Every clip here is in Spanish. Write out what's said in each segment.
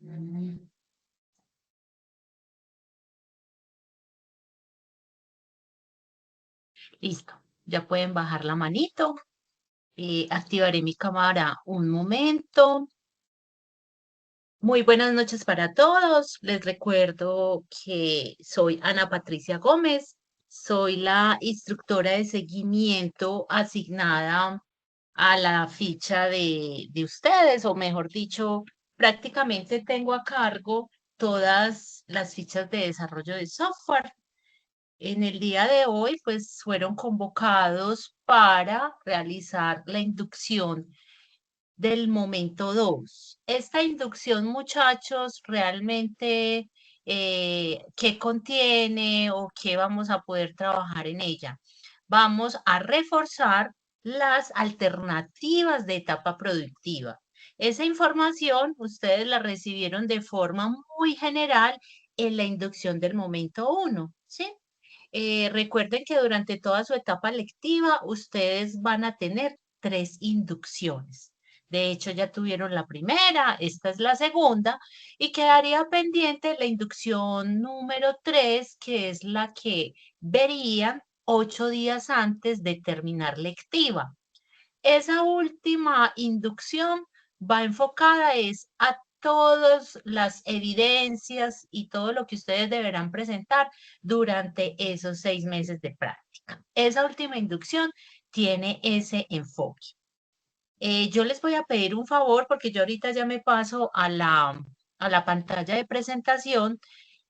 Mm, Listo, ya pueden bajar la manito. Activaré mi cámara un momento. Muy buenas noches para todos. Les recuerdo que soy Ana Patricia Gómez. Soy la instructora de seguimiento asignada a la ficha de ustedes, o mejor dicho, prácticamente tengo a cargo todas las fichas de desarrollo de software. En el día de hoy, pues fueron convocados para realizar la inducción del momento 2. Esta inducción, muchachos, realmente, ¿qué contiene o qué vamos a poder trabajar en ella? Vamos a reforzar las alternativas de etapa productiva. Esa información ustedes la recibieron de forma muy general en la inducción del momento 1, ¿sí? Recuerden que durante toda su etapa lectiva ustedes van a tener 3 inducciones. De hecho, ya tuvieron la primera, esta es la segunda, y quedaría pendiente la inducción número 3, que es la que verían 8 días antes de terminar lectiva. Esa última inducción va enfocada es a todas las evidencias y todo lo que ustedes deberán presentar durante esos 6 meses de práctica. Esa última inducción tiene ese enfoque. Yo les voy a pedir un favor porque yo ahorita ya me paso a la pantalla de presentación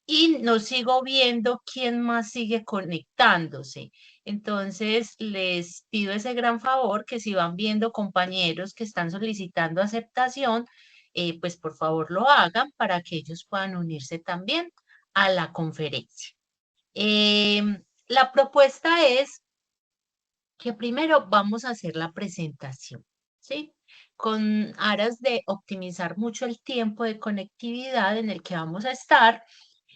y no sigo viendo quién más sigue conectándose. Entonces, les pido ese gran favor que si van viendo compañeros que están solicitando aceptación, pues por favor lo hagan para que ellos puedan unirse también a la conferencia. La propuesta es que primero vamos a hacer la presentación, ¿sí? Con aras de optimizar mucho el tiempo de conectividad en el que vamos a estar,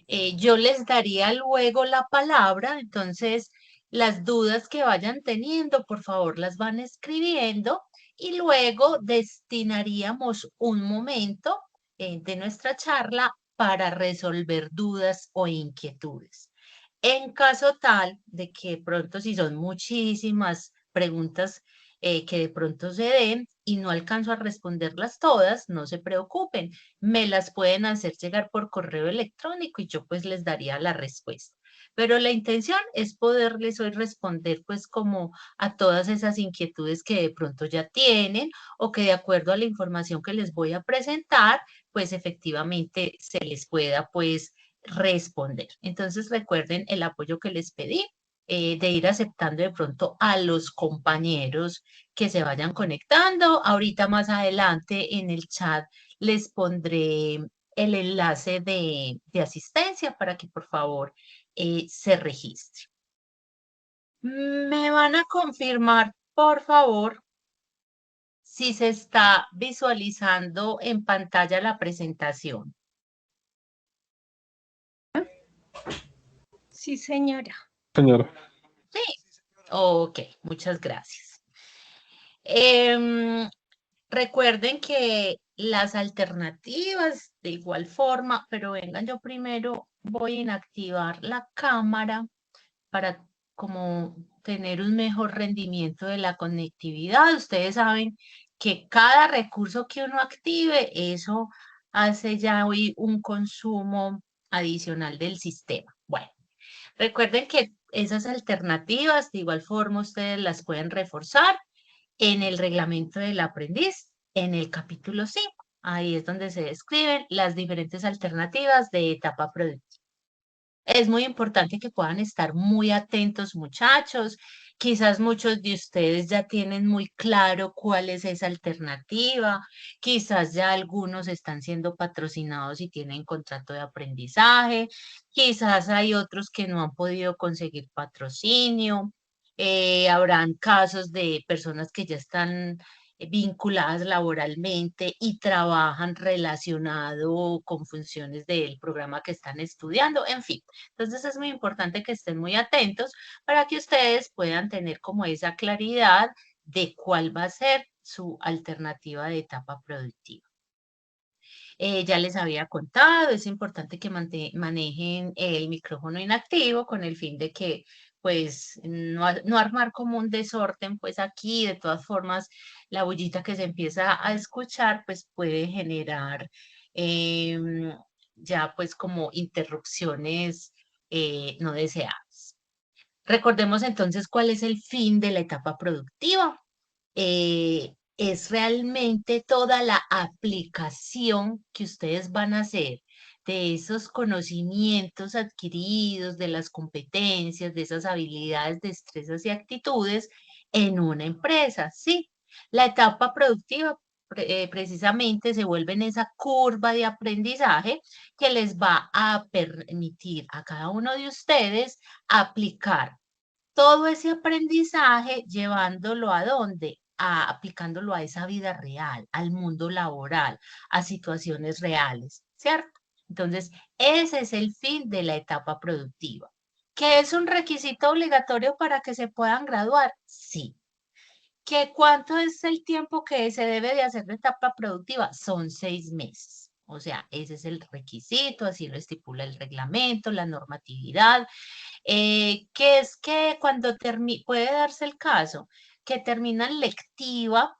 yo les daría luego la palabra, entonces las dudas que vayan teniendo, por favor, las van escribiendo y luego destinaríamos un momento de nuestra charla para resolver dudas o inquietudes. En caso tal de que pronto, si son muchísimas preguntas que de pronto se den y no alcanzo a responderlas todas, no se preocupen, me las pueden hacer llegar por correo electrónico y yo pues les daría la respuesta. Pero la intención es poderles hoy responder pues como a todas esas inquietudes que de pronto ya tienen o que de acuerdo a la información que les voy a presentar, pues efectivamente se les pueda pues responder. Entonces recuerden el apoyo que les pedí, de ir aceptando de pronto a los compañeros que se vayan conectando. Ahorita más adelante en el chat les pondré el enlace de asistencia para que por favor se registre. Me van a confirmar, por favor, si se está visualizando en pantalla la presentación. Sí, señora. Señora. Sí. Ok, muchas gracias. Em, Recuerden que las alternativas de igual forma, pero vengan, yo primero voy a inactivar la cámara para como tener un mejor rendimiento de la conectividad. Ustedes saben que cada recurso que uno active, eso hace ya hoy un consumo adicional del sistema. Bueno, recuerden que esas alternativas de igual forma ustedes las pueden reforzar en el reglamento del aprendiz, en el capítulo 5. Ahí es donde se describen las diferentes alternativas de etapa productiva. Es muy importante que puedan estar muy atentos, muchachos. Quizás muchos de ustedes ya tienen muy claro cuál es esa alternativa. Quizás ya algunos están siendo patrocinados y tienen contrato de aprendizaje. Quizás hay otros que no han podido conseguir patrocinio. Habrán casos de personas que ya están vinculadas laboralmente y trabajan relacionado con funciones del programa que están estudiando, en fin. Entonces es muy importante que estén muy atentos para que ustedes puedan tener como esa claridad de cuál va a ser su alternativa de etapa productiva. Ya les había contado, es importante que manejen el micrófono inactivo con el fin de que, pues, no armar como un desorden, pues aquí, de todas formas, la bullita que se empieza a escuchar, pues puede generar em, ya, pues, como interrupciones no deseadas. Recordemos entonces cuál es el fin de la etapa productiva. Es realmente toda la aplicación que ustedes van a hacer de esos conocimientos adquiridos, de las competencias, de esas habilidades, destrezas y actitudes en una empresa, ¿sí? La etapa productiva precisamente se vuelve en esa curva de aprendizaje que les va a permitir a cada uno de ustedes aplicar todo ese aprendizaje llevándolo a dónde, aplicándolo a esa vida real, al mundo laboral, a situaciones reales, ¿cierto? Entonces, ese es el fin de la etapa productiva. ¿Que es un requisito obligatorio para que se puedan graduar? Sí. ¿Que cuánto es el tiempo que se debe de hacer la etapa productiva? Son 6 meses. O sea, ese es el requisito, así lo estipula el reglamento, la normatividad, que es que cuando puede darse el caso que terminan lectiva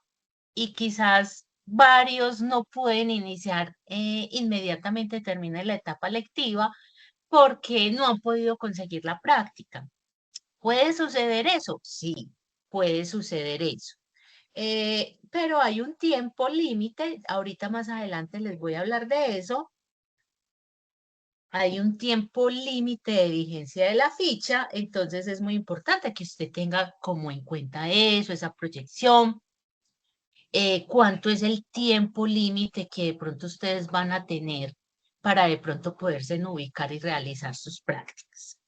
y quizás varios no pueden iniciar inmediatamente termina la etapa lectiva porque no han podido conseguir la práctica. ¿Puede suceder eso? Sí, puede suceder eso. Pero hay un tiempo límite, ahorita más adelante les voy a hablar de eso, hay un tiempo límite de vigencia de la ficha, entonces es muy importante que usted tenga como en cuenta eso, esa proyección, cuánto es el tiempo límite que de pronto ustedes van a tener para de pronto poderse ubicar y realizar sus prácticas.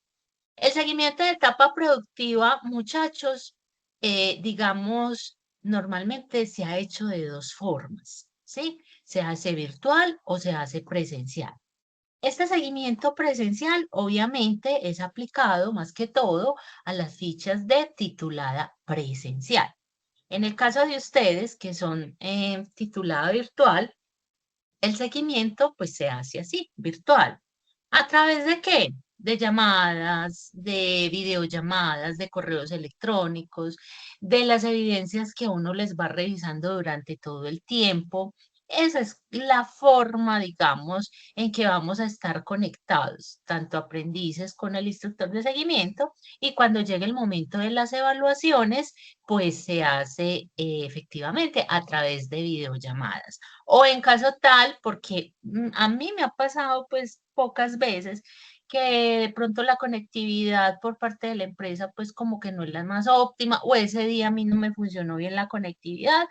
El seguimiento de etapa productiva, muchachos, digamos, normalmente se ha hecho de dos formas, ¿sí? Se hace virtual o se hace presencial. Este seguimiento presencial obviamente es aplicado más que todo a las fichas de titulada presencial. En el caso de ustedes que son titulada virtual, el seguimiento pues se hace así, virtual. ¿A través de qué? De llamadas, de videollamadas, de correos electrónicos, de las evidencias que uno les va revisando durante todo el tiempo. Esa es la forma, digamos, en que vamos a estar conectados, tanto aprendices con el instructor de seguimiento y cuando llegue el momento de las evaluaciones, pues se hace efectivamente a través de videollamadas. O en caso tal, porque a mí me ha pasado pues pocas veces que de pronto la conectividad por parte de la empresa pues como que no es la más óptima o ese día a mí no me funcionó bien la conectividad,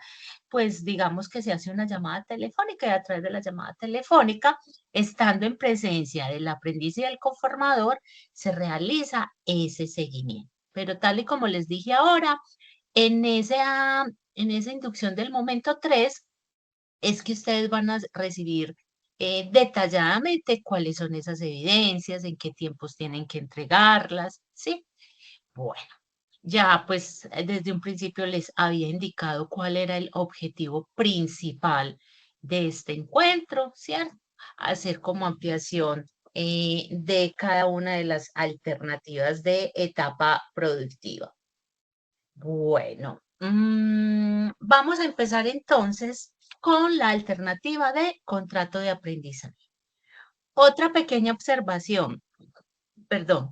pues digamos que se hace una llamada telefónica y a través de la llamada telefónica, estando en presencia del aprendiz y del conformador, se realiza ese seguimiento. Pero tal y como les dije ahora, en esa inducción del momento 3 es que ustedes van a recibir detalladamente cuáles son esas evidencias, en qué tiempos tienen que entregarlas, ¿sí? Bueno, ya pues desde un principio les había indicado cuál era el objetivo principal de este encuentro, ¿cierto? Hacer como ampliación de cada una de las alternativas de etapa productiva. Bueno, vamos a empezar entonces con la alternativa de contrato de aprendizaje. Otra pequeña observación, perdón.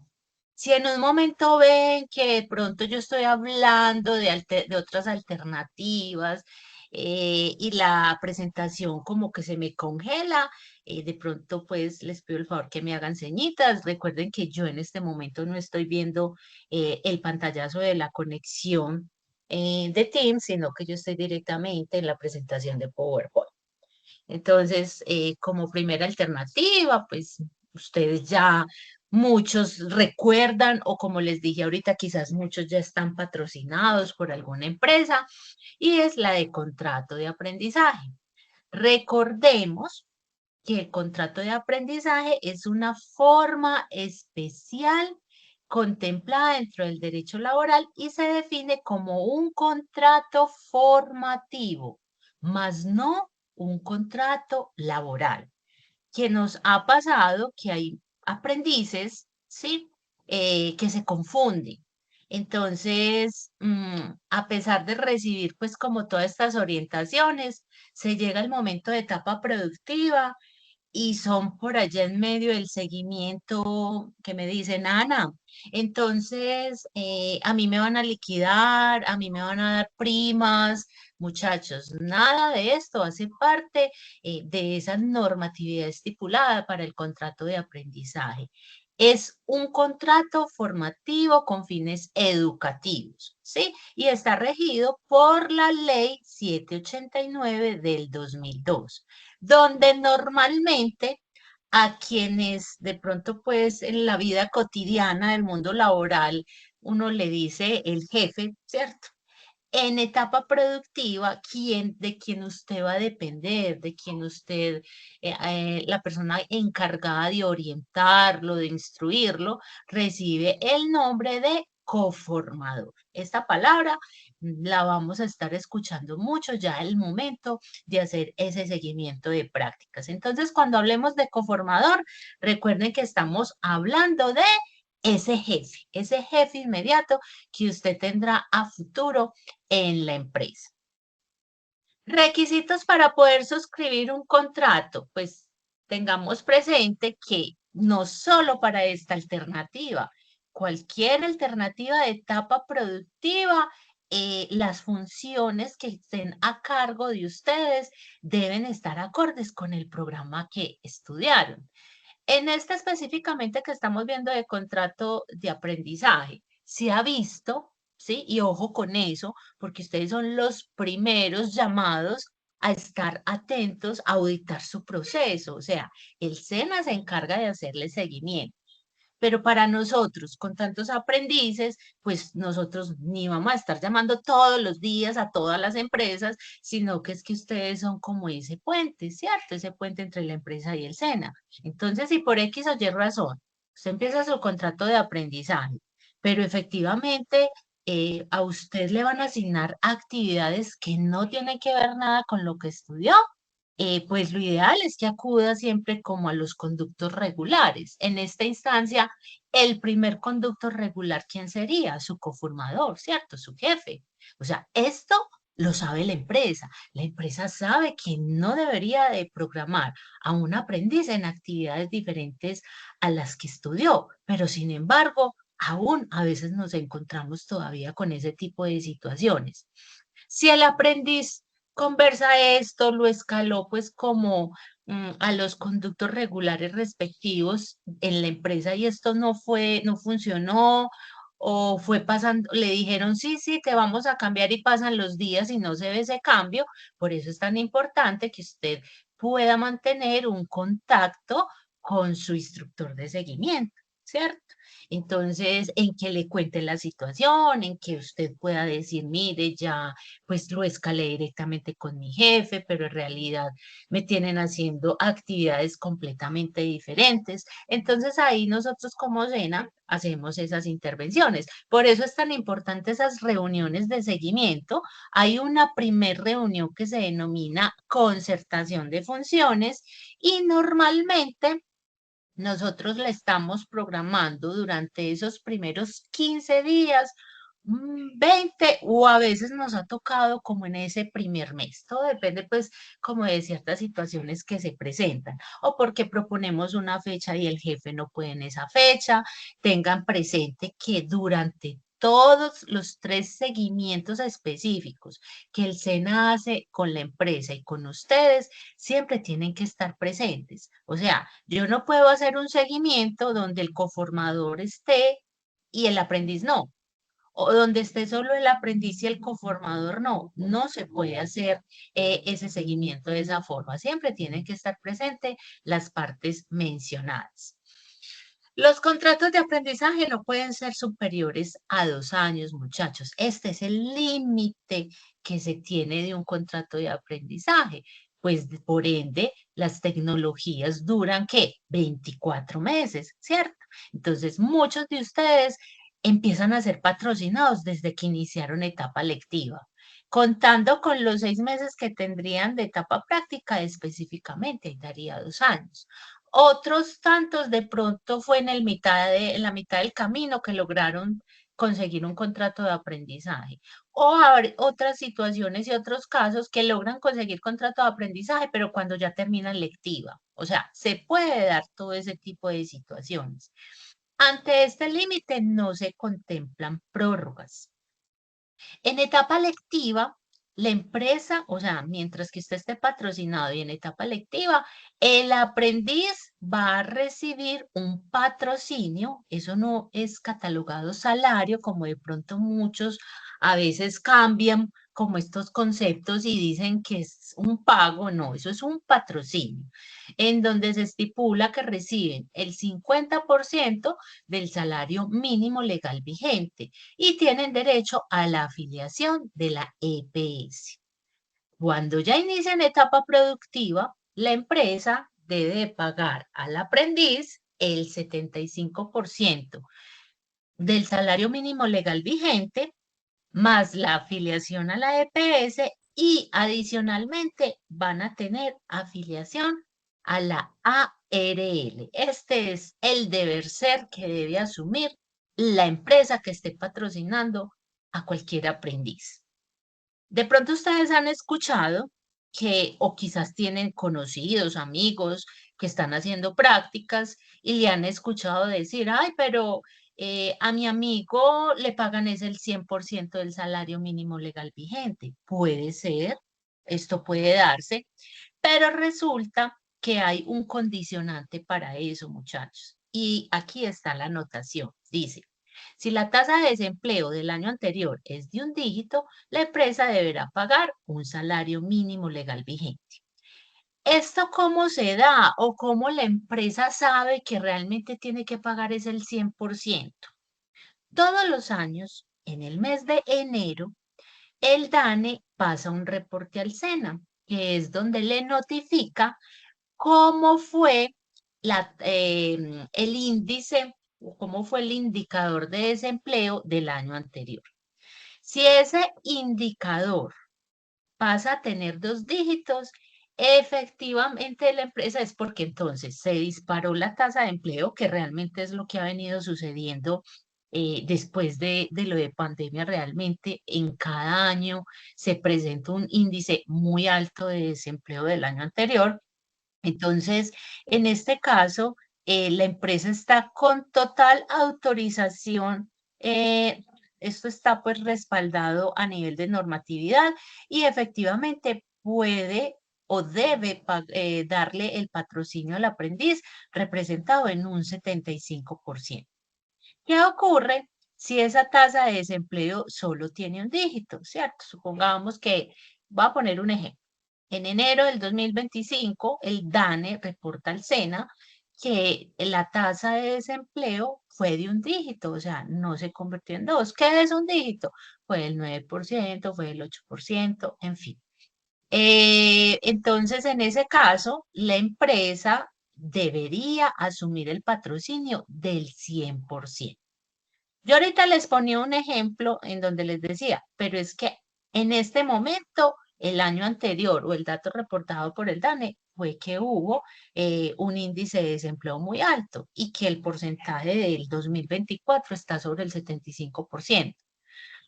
Si en un momento ven que de pronto yo estoy hablando de otras alternativas y la presentación como que se me congela, de pronto pues les pido el favor que me hagan señitas. Recuerden que yo en este momento no estoy viendo el pantallazo de la conexión de Teams, sino que yo estoy directamente en la presentación de PowerPoint. Entonces, como primera alternativa, pues ustedes ya muchos recuerdan o como les dije ahorita, quizás muchos ya están patrocinados por alguna empresa y es la de contrato de aprendizaje. Recordemos que el contrato de aprendizaje es una forma especial contemplada dentro del derecho laboral y se define como un contrato formativo, más no un contrato laboral, que nos ha pasado que hay aprendices, ¿sí? Que se confunden. Entonces, a pesar de recibir pues como todas estas orientaciones, se llega el momento de etapa productiva y son por allá en medio del seguimiento que me dicen, Ana, entonces a mí me van a liquidar, a mí me van a dar primas, muchachos, nada de esto hace parte de esa normatividad estipulada para el contrato de aprendizaje. Es un contrato formativo con fines educativos, ¿sí? Y está regido por la ley 789 del 2002, donde normalmente a quienes de pronto pues en la vida cotidiana del mundo laboral uno le dice el jefe, ¿cierto? En etapa productiva, de quien usted va a depender, de quien usted, la persona encargada de orientarlo, de instruirlo, recibe el nombre de coformador. Esta palabra la vamos a estar escuchando mucho ya el momento de hacer ese seguimiento de prácticas. Entonces, cuando hablemos de coformador, recuerden que estamos hablando de ese jefe inmediato que usted tendrá a futuro en la empresa. Requisitos para poder suscribir un contrato, pues tengamos presente que no solo para esta alternativa, cualquier alternativa de etapa productiva, las funciones que estén a cargo de ustedes deben estar acordes con el programa que estudiaron. En este específicamente que estamos viendo de contrato de aprendizaje, se ha visto, ¿sí? Y ojo con eso, porque ustedes son los primeros llamados a estar atentos a auditar su proceso. O sea, el SENA se encarga de hacerle seguimiento. Pero para nosotros, con tantos aprendices, pues nosotros ni vamos a estar llamando todos los días a todas las empresas, sino que es que ustedes son como ese puente, ¿cierto? Ese puente entre la empresa y el SENA. Entonces, si por X o Y razón, usted empieza su contrato de aprendizaje, pero efectivamente a usted le van a asignar actividades que no tienen que ver nada con lo que estudió, pues lo ideal es que acuda siempre como a los conductos regulares. En esta instancia, el primer conducto regular, ¿quién sería? Su coformador, ¿cierto? Su jefe. O sea, esto lo sabe la empresa. La empresa sabe que no debería de programar a un aprendiz en actividades diferentes a las que estudió, pero sin embargo, aún a veces nos encontramos todavía con ese tipo de situaciones. Si el aprendiz conversa esto, lo escaló pues como a los conductos regulares respectivos en la empresa y esto no funcionó o fue pasando, le dijeron sí, sí, te vamos a cambiar y pasan los días y no se ve ese cambio. Por eso es tan importante que usted pueda mantener un contacto con su instructor de seguimiento, ¿cierto? Entonces, en que le cuente la situación, en que usted pueda decir, mire, ya pues lo escalé directamente con mi jefe, pero en realidad me tienen haciendo actividades completamente diferentes. Entonces ahí nosotros como SENA hacemos esas intervenciones. Por eso es tan importante esas reuniones de seguimiento. Hay una primer reunión que se denomina concertación de funciones y normalmente nosotros la estamos programando durante esos primeros 15 días, 20 o a veces nos ha tocado como en ese primer mes. Todo depende pues como de ciertas situaciones que se presentan o porque proponemos una fecha y el jefe no puede en esa fecha. Tengan presente que durante todos los 3 seguimientos específicos que el SENA hace con la empresa y con ustedes, siempre tienen que estar presentes. O sea, yo no puedo hacer un seguimiento donde el coformador esté y el aprendiz no, o donde esté solo el aprendiz y el coformador no. No se puede hacer ese seguimiento de esa forma. Siempre tienen que estar presentes las partes mencionadas. Los contratos de aprendizaje no pueden ser superiores a 2 años, muchachos. Este es el límite que se tiene de un contrato de aprendizaje. Pues por ende, las tecnologías duran, ¿qué? 24 meses, ¿cierto? Entonces, muchos de ustedes empiezan a ser patrocinados desde que iniciaron etapa lectiva. Contando con los 6 meses que tendrían de etapa práctica específicamente, ahí daría 2 años. Otros tantos de pronto fue en la mitad del camino que lograron conseguir un contrato de aprendizaje. O habrá otras situaciones y otros casos que logran conseguir contrato de aprendizaje, pero cuando ya terminan lectiva. O sea, se puede dar todo ese tipo de situaciones. Ante este límite no se contemplan prórrogas. En etapa lectiva, la empresa, o sea, mientras que usted esté patrocinado y en etapa lectiva, el aprendiz va a recibir un patrocinio. Eso no es catalogado salario, como de pronto muchos a veces cambian como estos conceptos y dicen que es un pago. No, eso es un patrocinio, en donde se estipula que reciben el 50% del salario mínimo legal vigente y tienen derecho a la afiliación de la EPS. Cuando ya inician etapa productiva, la empresa debe pagar al aprendiz el 75% del salario mínimo legal vigente más la afiliación a la EPS y adicionalmente van a tener afiliación a la ARL. Este es el deber ser que debe asumir la empresa que esté patrocinando a cualquier aprendiz. De pronto ustedes han escuchado que, o quizás tienen conocidos, amigos que están haciendo prácticas y le han escuchado decir, ay, pero a mi amigo le pagan es el 100% del salario mínimo legal vigente. Puede ser, esto puede darse, pero resulta que hay un condicionante para eso, muchachos. Y aquí está la anotación. Dice, si la tasa de desempleo del año anterior es de un dígito, la empresa deberá pagar un salario mínimo legal vigente. ¿Esto cómo se da o cómo la empresa sabe que realmente tiene que pagar es el 100%? Todos los años, en el mes de enero, el DANE pasa un reporte al SENA, que es donde le notifica cómo fue el índice o cómo fue el indicador de desempleo del año anterior. Si ese indicador pasa a tener 2 dígitos, efectivamente la empresa es porque entonces se disparó la tasa de empleo, que realmente es lo que ha venido sucediendo después de lo de pandemia. Realmente en cada año se presenta un índice muy alto de desempleo del año anterior. Entonces, en este caso, la empresa está con total autorización. Esto está pues respaldado a nivel de normatividad y efectivamente puede o debe darle el patrocinio al aprendiz representado en un 75%. ¿Qué ocurre si esa tasa de desempleo solo tiene un dígito? ¿Cierto? Supongamos que, voy a poner un ejemplo. En enero del 2025, el DANE reporta al SENA que la tasa de desempleo fue de un dígito, o sea, no se convirtió en dos. ¿Qué es un dígito? Fue el 9%, fue el 8%, en fin. Entonces, en ese caso, la empresa debería asumir el patrocinio del 100%. Yo ahorita les ponía un ejemplo en donde les decía, pero es que en este momento, el año anterior o el dato reportado por el DANE fue que hubo un índice de desempleo muy alto y que el porcentaje del 2024 está sobre el 75%.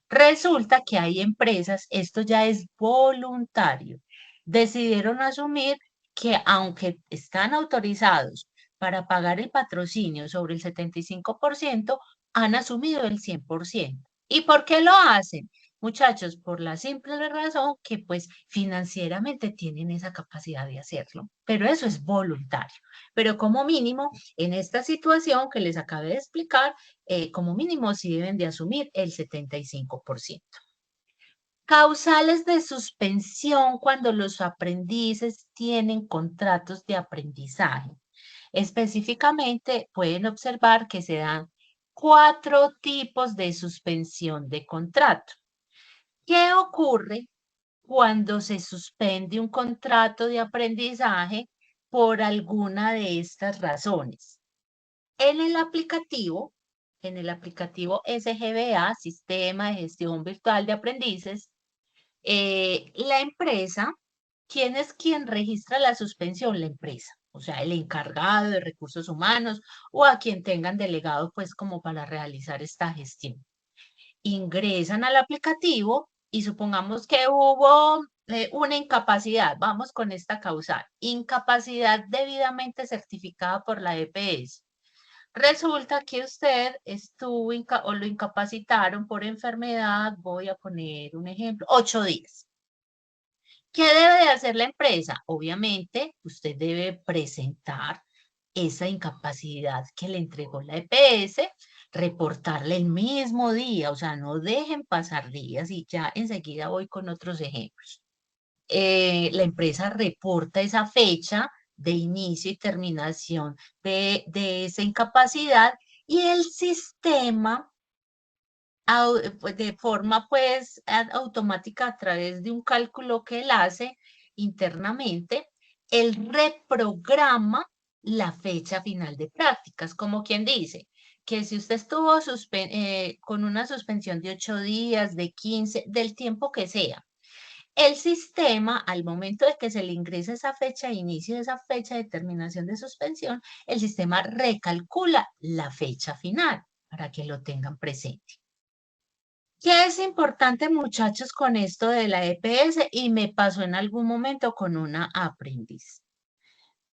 Resulta que hay empresas, esto ya es voluntario, decidieron asumir que aunque están autorizados para pagar el patrocinio sobre el 75%, han asumido el 100%. ¿Y por qué lo hacen? Muchachos, por la simple razón que pues financieramente tienen esa capacidad de hacerlo, pero eso es voluntario. Pero como mínimo, en esta situación que les acabé de explicar, como mínimo sí deben de asumir el 75%. Causales de suspensión cuando los aprendices tienen contratos de aprendizaje. Específicamente, pueden observar que se dan 4 tipos de suspensión de contrato. ¿Qué ocurre cuando se suspende un contrato de aprendizaje por alguna de estas razones? En el aplicativo, SGBA, Sistema de Gestión Virtual de Aprendices, La empresa, ¿quién es quien registra la suspensión? La empresa, o sea, el encargado de recursos humanos o a quien tengan delegado, pues, como para realizar esta gestión. Ingresan al aplicativo y supongamos que hubo una incapacidad, vamos con esta causal, incapacidad debidamente certificada por la EPS. Resulta que usted estuvo o lo incapacitaron por enfermedad, voy a poner un ejemplo, 8 días. ¿Qué debe de hacer la empresa? Obviamente, usted debe presentar esa incapacidad que le entregó la EPS, reportarle el mismo día, o sea, no dejen pasar días y ya enseguida voy con otros ejemplos. La empresa reporta esa fecha de inicio y terminación de esa incapacidad y el sistema pues, de forma pues automática a través de un cálculo que él hace internamente, él reprograma la fecha final de prácticas, como quien dice que si usted estuvo con una suspensión de 8 días, de 15, del tiempo que sea, el sistema, al momento de que se le ingrese esa fecha de inicio, esa fecha de terminación de suspensión, el sistema recalcula la fecha final para que lo tengan presente. ¿Qué es importante, muchachos, con esto de la EPS? Y me pasó en algún momento con una aprendiz.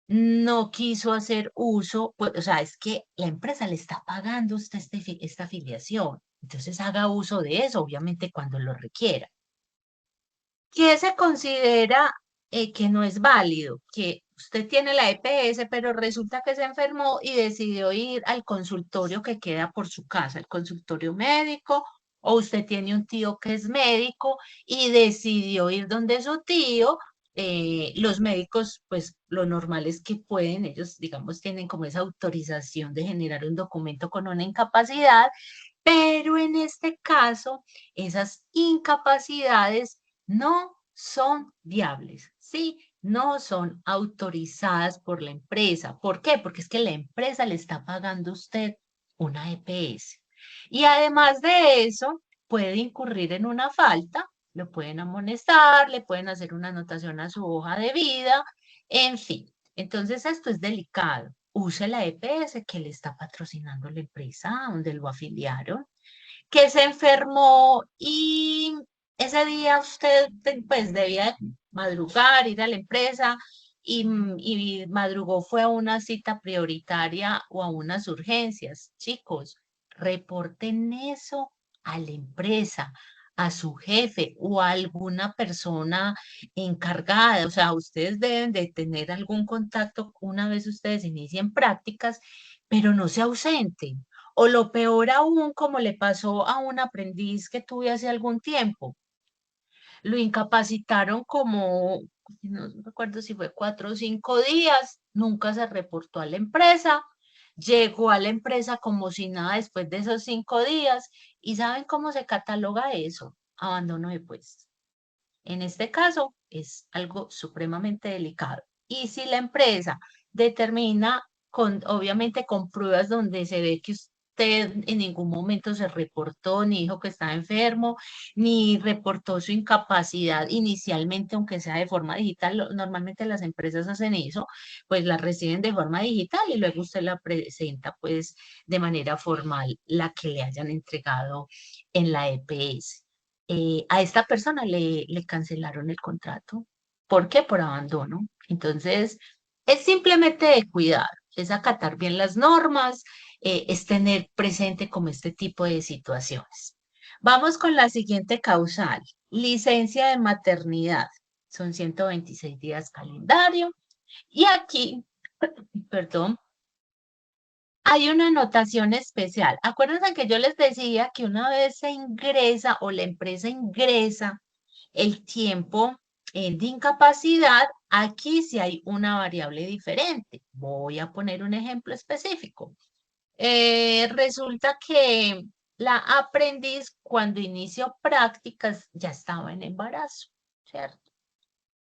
No quiso hacer uso, pues, o sea, es que la empresa le está pagando a usted esta afiliación. Entonces haga uso de eso, obviamente, cuando lo requiera. ¿Qué se considera que no es válido? Que usted tiene la EPS, pero resulta que se enfermó y decidió ir al consultorio que queda por su casa, el consultorio médico, o usted tiene un tío que es médico y decidió ir donde su tío. Los médicos, pues lo normal es que pueden, ellos, digamos, tienen como esa autorización de generar un documento con una incapacidad, pero en este caso, esas incapacidades no son viables, ¿sí? No son autorizadas por la empresa. ¿Por qué? Porque es que la empresa le está pagando a usted una EPS. Y además de eso, puede incurrir en una falta, lo pueden amonestar, le pueden hacer una anotación a su hoja de vida, en fin. Entonces, esto es delicado. Use la EPS que le está patrocinando la empresa donde lo afiliaron, que se enfermó y ese día usted pues debía madrugar, ir a la empresa y madrugó, fue a una cita prioritaria o a unas urgencias. Chicos, reporten eso a la empresa, a su jefe o a alguna persona encargada. O sea, ustedes deben de tener algún contacto una vez ustedes inicien prácticas, pero no se ausenten. O lo peor aún, como le pasó a un aprendiz que tuve hace algún tiempo, lo incapacitaron como, no recuerdo si fue 4 o 5 días, nunca se reportó a la empresa, llegó a la empresa como si nada después de esos 5 días. ¿Y saben cómo se cataloga eso? Abandono de puesto. En este caso es algo supremamente delicado. Y si la empresa determina, obviamente con pruebas donde se ve que usted en ningún momento se reportó, ni dijo que estaba enfermo, ni reportó su incapacidad inicialmente, aunque sea de forma digital, normalmente las empresas hacen eso, pues la reciben de forma digital y luego usted la presenta pues de manera formal la que le hayan entregado en la EPS. A esta persona le cancelaron el contrato. ¿Por qué? Por abandono. Entonces, es simplemente de cuidar, es acatar bien las normas, es tener presente como este tipo de situaciones. Vamos con la siguiente causal, licencia de maternidad. Son 126 días calendario. Y aquí, perdón, hay una anotación especial. Acuérdense que yo les decía que una vez se ingresa o la empresa ingresa el tiempo de incapacidad, aquí sí hay una variable diferente. Voy a poner un ejemplo específico. Resulta que la aprendiz cuando inició prácticas ya estaba en embarazo, ¿cierto?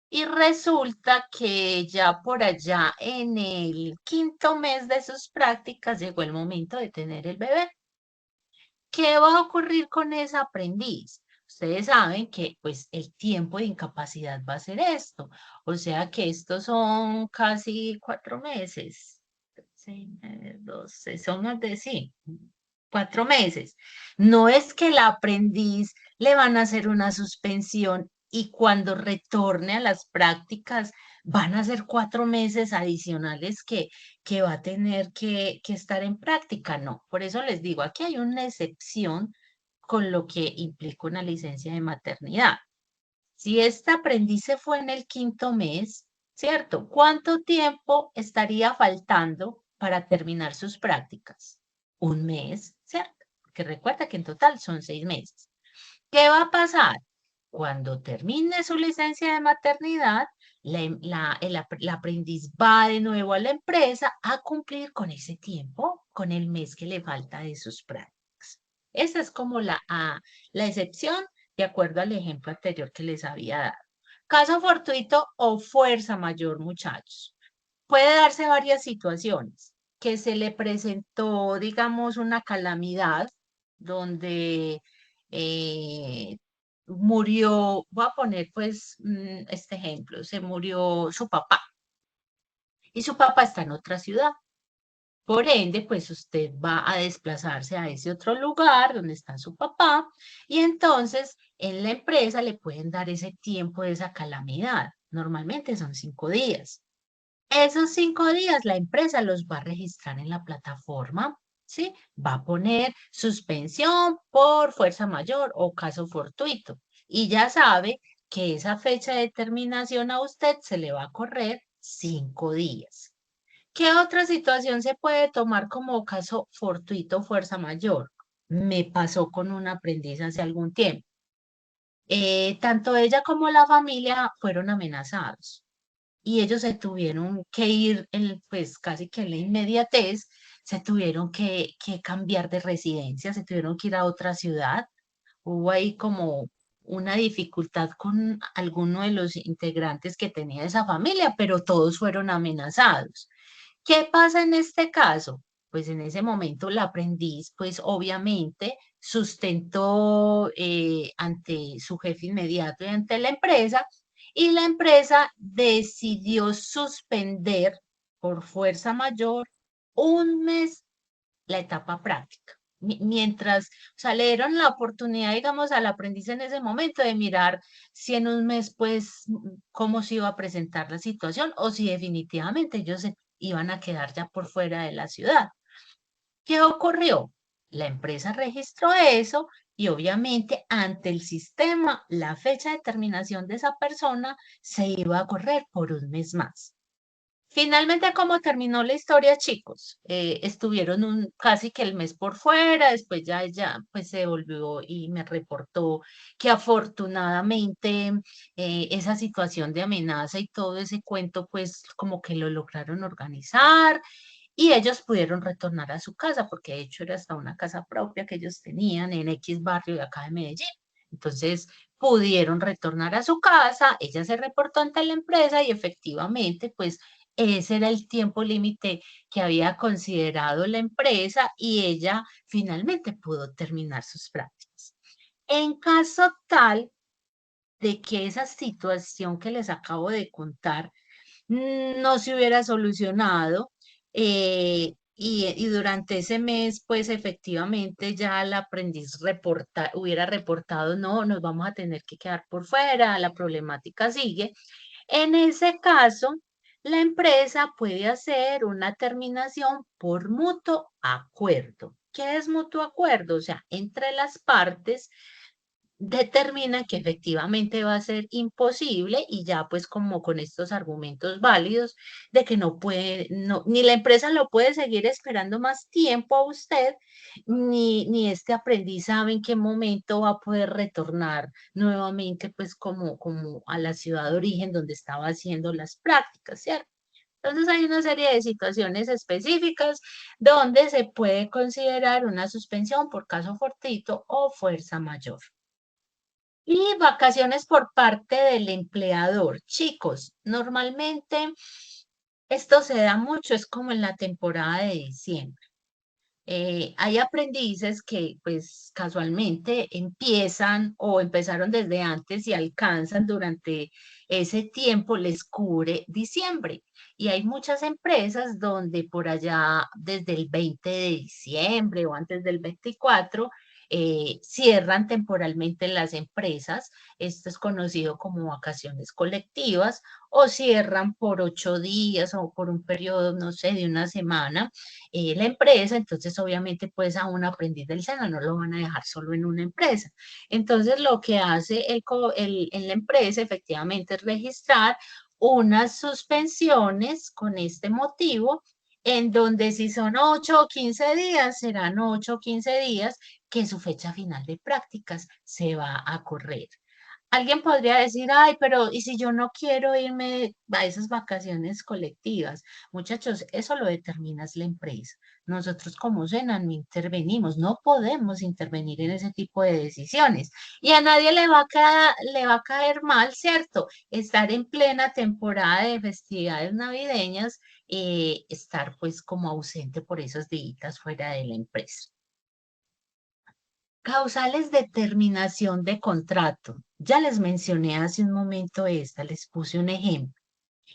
Y resulta que ya por allá en el quinto mes de sus prácticas llegó el momento de tener el bebé. ¿Qué va a ocurrir con esa aprendiz? ustedes saben que pues el tiempo de incapacidad va a ser esto. O sea que estos son casi 4 meses. 6, 9, 12, son más de sí, 4 meses. No es que el aprendiz le van a hacer una suspensión y cuando retorne a las prácticas van a ser 4 meses adicionales que va a tener que estar en práctica. No, por eso les digo, aquí hay una excepción con lo que implica una licencia de maternidad. Si esta aprendiz se fue en el quinto mes, ¿cierto? ¿Cuánto tiempo estaría faltando para terminar sus prácticas? Un mes, ¿cierto? Porque recuerda que en total son 6 meses. ¿Qué va a pasar? Cuando termine su licencia de maternidad, el aprendiz va de nuevo a la empresa a cumplir con ese tiempo, con el mes que le falta de sus prácticas. Esa es como la excepción de acuerdo al ejemplo anterior que les había dado. Caso fortuito o fuerza mayor, muchachos. Puede darse varias situaciones. Que se le presentó, digamos, una calamidad donde eh, murió, voy a poner pues este ejemplo, se murió su papá y su papá está en otra ciudad. Por ende, pues usted va a desplazarse a ese otro lugar donde está su papá y entonces en la empresa le pueden dar ese tiempo de esa calamidad. Normalmente son 5 días. Esos 5 días la empresa los va a registrar en la plataforma, ¿sí? Va a poner suspensión por fuerza mayor o caso fortuito. Y ya sabe que esa fecha de terminación a usted se le va a correr 5 días. ¿Qué otra situación se puede tomar como caso fortuito o fuerza mayor? Me pasó con un aprendiz hace algún tiempo. Tanto ella como la familia fueron amenazados y ellos se tuvieron que ir, pues casi que en la inmediatez, se tuvieron que cambiar de residencia, se tuvieron que ir a otra ciudad. Hubo ahí como una dificultad con alguno de los integrantes que tenía esa familia, pero todos fueron amenazados. ¿Qué pasa en este caso? Pues en ese momento el aprendiz, pues obviamente sustentó ante su jefe inmediato y ante la empresa, y la empresa decidió suspender por fuerza mayor un mes la etapa práctica. Mientras, o sea, le dieron la oportunidad, digamos, al aprendiz en ese momento de mirar si en un mes, pues, cómo se iba a presentar la situación o si definitivamente ellos se iban a quedar ya por fuera de la ciudad. ¿Qué ocurrió? La empresa registró eso y obviamente ante el sistema la fecha de terminación de esa persona se iba a correr por un mes más. Finalmente, ¿cómo terminó la historia, chicos? Estuvieron casi que el mes por fuera, después ya ella pues se volvió y me reportó que afortunadamente esa situación de amenaza y todo ese cuento pues como que lo lograron organizar y ellos pudieron retornar a su casa porque de hecho era hasta una casa propia que ellos tenían en X barrio de acá de Medellín. Entonces pudieron retornar a su casa, ella se reportó ante la empresa y efectivamente pues ese era el tiempo límite que había considerado la empresa y ella finalmente pudo terminar sus prácticas. En caso tal de que esa situación que les acabo de contar no se hubiera solucionado y durante ese mes, pues efectivamente ya el aprendiz hubiera reportado, no, nos vamos a tener que quedar por fuera, la problemática sigue. En ese caso, la empresa puede hacer una terminación por mutuo acuerdo. ¿Qué es mutuo acuerdo? O sea, entre las partes determinan que efectivamente va a ser imposible y ya pues como con estos argumentos válidos de que no puede, no, ni la empresa lo puede seguir esperando más tiempo a usted, ni este aprendiz sabe en qué momento va a poder retornar nuevamente pues como a la ciudad de origen donde estaba haciendo las prácticas, ¿cierto? Entonces hay una serie de situaciones específicas donde se puede considerar una suspensión por caso fortuito o fuerza mayor. Y vacaciones por parte del empleador. Chicos, normalmente esto se da mucho, es como en la temporada de diciembre. Hay aprendices que pues casualmente empiezan o empezaron desde antes y alcanzan durante ese tiempo, les cubre diciembre. Y hay muchas empresas donde por allá desde el 20 de diciembre o antes del 24 cierran temporalmente las empresas. Esto es conocido como vacaciones colectivas o cierran por 8 días o por un periodo, no sé, de una semana la empresa. Entonces obviamente pues a un aprendiz del SENA no lo van a dejar solo en una empresa. Entonces lo que hace en la empresa efectivamente es registrar unas suspensiones con este motivo, en donde si son 8 o 15 días, serán 8 o 15 días que su fecha final de prácticas se va a correr. Alguien podría decir, ay, pero ¿y si yo no quiero irme a esas vacaciones colectivas? Muchachos, eso lo determina es la empresa. Nosotros como SENA no intervenimos, no podemos intervenir en ese tipo de decisiones. Y a nadie le va a caer mal, ¿cierto? Estar en plena temporada de festividades navideñas, estar pues como ausente por esos días fuera de la empresa. Causales de terminación de contrato. Ya les mencioné hace un momento esta, les puse un ejemplo.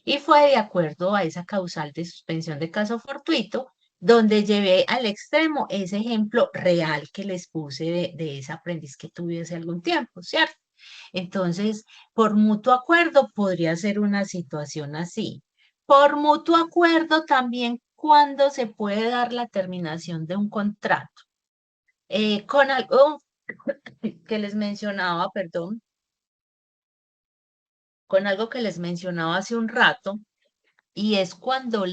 Y fue de acuerdo a esa causal de suspensión de caso fortuito, donde llevé al extremo ese ejemplo real que les puse de ese aprendiz que tuve hace algún tiempo, ¿cierto? Entonces, por mutuo acuerdo podría ser una situación así. Por mutuo acuerdo también cuando se puede dar la terminación de un contrato. Con algo que les mencionaba, perdón, con algo que les mencionaba hace un rato, y es cuando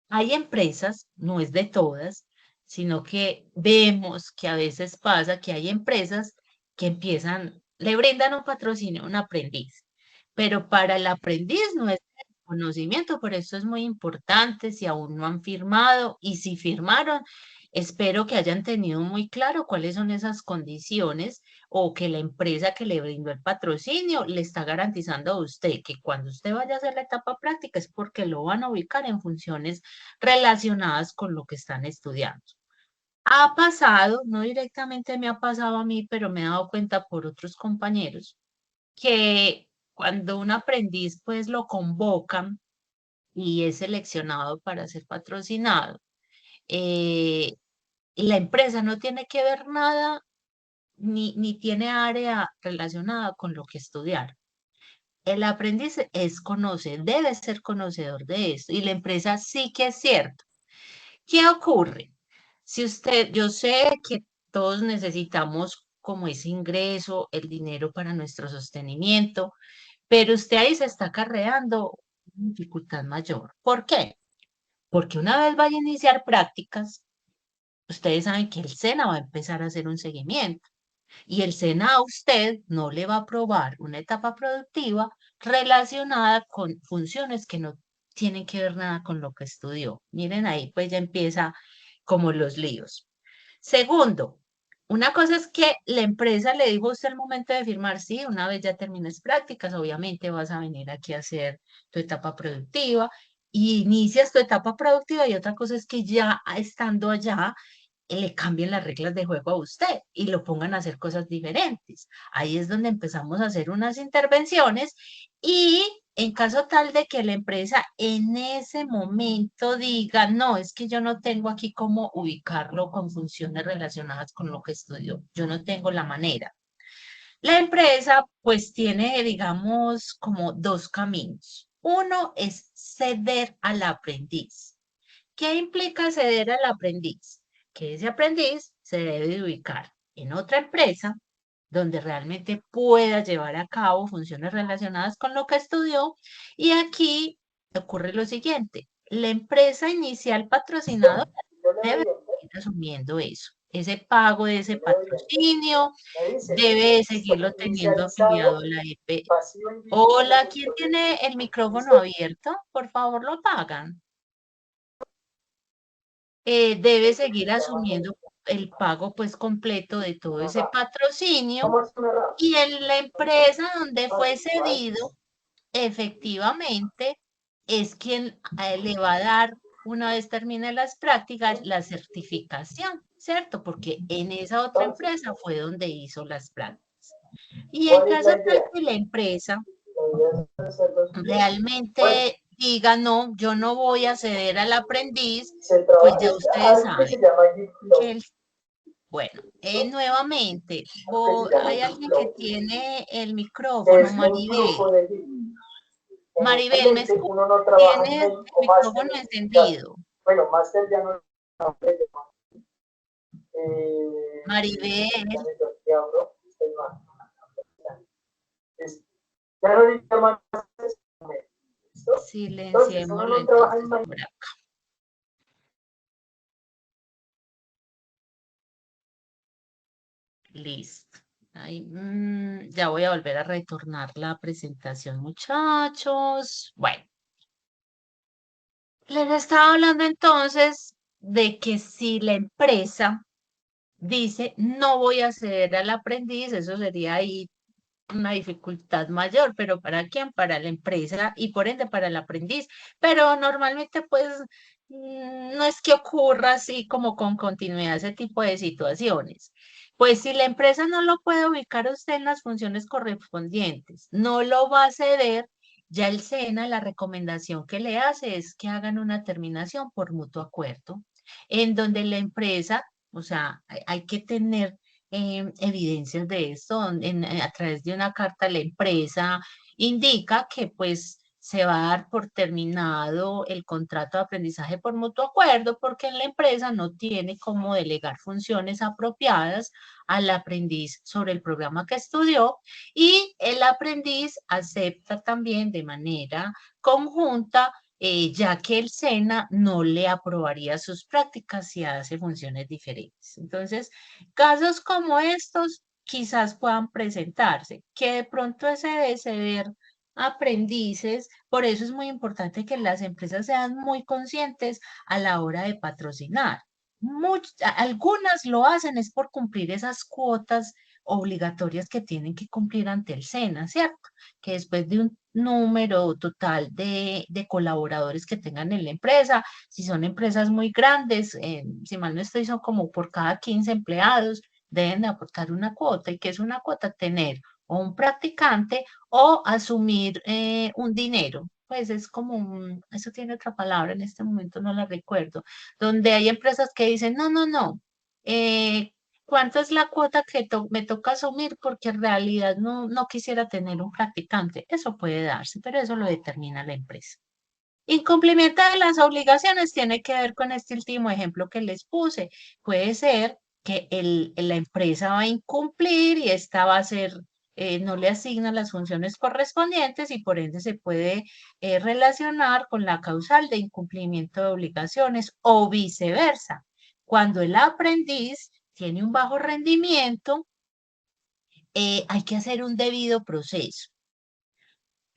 hay empresas, no es de todas, sino que vemos que a veces pasa que hay empresas que empiezan, le brindan un patrocinio a un aprendiz, pero para el aprendiz no es conocimiento, por eso es muy importante si aún no han firmado y si firmaron, espero que hayan tenido muy claro cuáles son esas condiciones o que la empresa que le brindó el patrocinio le está garantizando a usted que cuando usted vaya a hacer la etapa práctica es porque lo van a ubicar en funciones relacionadas con lo que están estudiando. Ha pasado, no directamente me ha pasado a mí, pero me he dado cuenta por otros compañeros que cuando un aprendiz pues lo convocan y es seleccionado para ser patrocinado, eh, la empresa no tiene que ver nada ni tiene área relacionada con lo que estudiar. El aprendiz es conocer, debe ser conocedor de esto y la empresa sí que es cierto. ¿Qué ocurre? Si usted, yo sé que todos necesitamos como ese ingreso, el dinero para nuestro sostenimiento, pero usted ahí se está acarreando una dificultad mayor. ¿Por qué? Porque una vez vaya a iniciar prácticas, ustedes saben que el SENA va a empezar a hacer un seguimiento y el SENA a usted no le va a aprobar una etapa productiva relacionada con funciones que no tienen que ver nada con lo que estudió. Miren ahí, pues ya empieza como los líos. Segundo, una cosa es que la empresa le dijo a usted al momento de firmar, sí, una vez ya termines prácticas, obviamente vas a venir aquí a hacer tu etapa productiva y inicias tu etapa productiva y otra cosa es que ya estando allá le cambien las reglas de juego a usted y lo pongan a hacer cosas diferentes. Ahí es donde empezamos a hacer unas intervenciones y en caso tal de que la empresa en ese momento diga, no, es que yo no tengo aquí cómo ubicarlo con funciones relacionadas con lo que estudió, yo no tengo la manera. La empresa pues tiene, digamos, como dos caminos. Uno es ceder al aprendiz. ¿Qué implica ceder al aprendiz? Que ese aprendiz se debe de ubicar en otra empresa donde realmente pueda llevar a cabo funciones relacionadas con lo que estudió. Y aquí ocurre lo siguiente, la empresa inicial patrocinadora debe seguir asumiendo eso. Ese pago de ese patrocinio debe seguirlo teniendo afiliado a la EP. Hola, ¿quién tiene el micrófono abierto? Por favor, lo apagan. Debe seguir asumiendo el pago pues completo de todo ese patrocinio y en la empresa donde fue cedido, efectivamente, es quien le va a dar una vez termine las prácticas, la certificación, ¿cierto? Porque en esa otra empresa fue donde hizo las prácticas. Y en ¿Cuál es caso la tal idea? que la empresa La idea es hacerlo así. Bueno, realmente diga, no, yo no voy a ceder al aprendiz, se pues trabaja, ya es ustedes algo que saben se llama Git que Flow, el, bueno, ¿no? nuevamente, Algo que se llama hay Git alguien que Flow, tiene el que micrófono, es un Maribel. flujo de Git. Maribel, ¿me Generalmente escucha? uno no trabaja en Tienes main el o master, micrófono ya, encendido. bueno, master ya no Maribel, ya me abro, estoy mal. Es- ya no le llaman master, ¿listo? Entonces uno silenciémoslo no trabaja en entonces main. por acá. Listo. Ahí, ya voy a volver a retornar la presentación, muchachos. Bueno, les estaba hablando entonces de que si la empresa dice no voy a ceder al aprendiz, eso sería ahí una dificultad mayor, pero ¿para quién? Para la empresa y por ende para el aprendiz. Pero normalmente pues no es que ocurra así como con continuidad ese tipo de situaciones. Pues si la empresa no lo puede ubicar a usted en las funciones correspondientes, no lo va a ceder, ya el SENA, la recomendación que le hace es que hagan una terminación por mutuo acuerdo, en donde la empresa, o sea, hay que tener evidencias de esto. A través de una carta, la empresa indica que pues se va a dar por terminado el contrato de aprendizaje por mutuo acuerdo porque en la empresa no tiene cómo delegar funciones apropiadas al aprendiz sobre el programa que estudió y el aprendiz acepta también de manera conjunta ya que el SENA no le aprobaría sus prácticas si hace funciones diferentes. Entonces, casos como estos quizás puedan presentarse, que de pronto ese de ceder aprendices, por eso es muy importante que las empresas sean muy conscientes a la hora de patrocinar. Algunas lo hacen es por cumplir esas cuotas obligatorias que tienen que cumplir ante el SENA, ¿cierto? Que después de un número total de colaboradores que tengan en la empresa, si son empresas muy grandes, si mal no estoy, son como por cada 15 empleados, deben de aportar una cuota. ¿Y qué es una cuota? Tener o un practicante o asumir un dinero. Pues es como eso tiene otra palabra, en este momento no la recuerdo, donde hay empresas que dicen, no, no, no, eh, ¿cuánto es la cuota que me toca asumir? Porque en realidad no quisiera tener un practicante. Eso puede darse, pero eso lo determina la empresa. Incumplimiento de las obligaciones tiene que ver con este último ejemplo que les puse. Puede ser que la empresa va a incumplir y esta va a ser, no le asigna las funciones correspondientes y por ende se puede relacionar con la causal de incumplimiento de obligaciones o viceversa. Cuando el aprendiz tiene un bajo rendimiento, hay que hacer un debido proceso.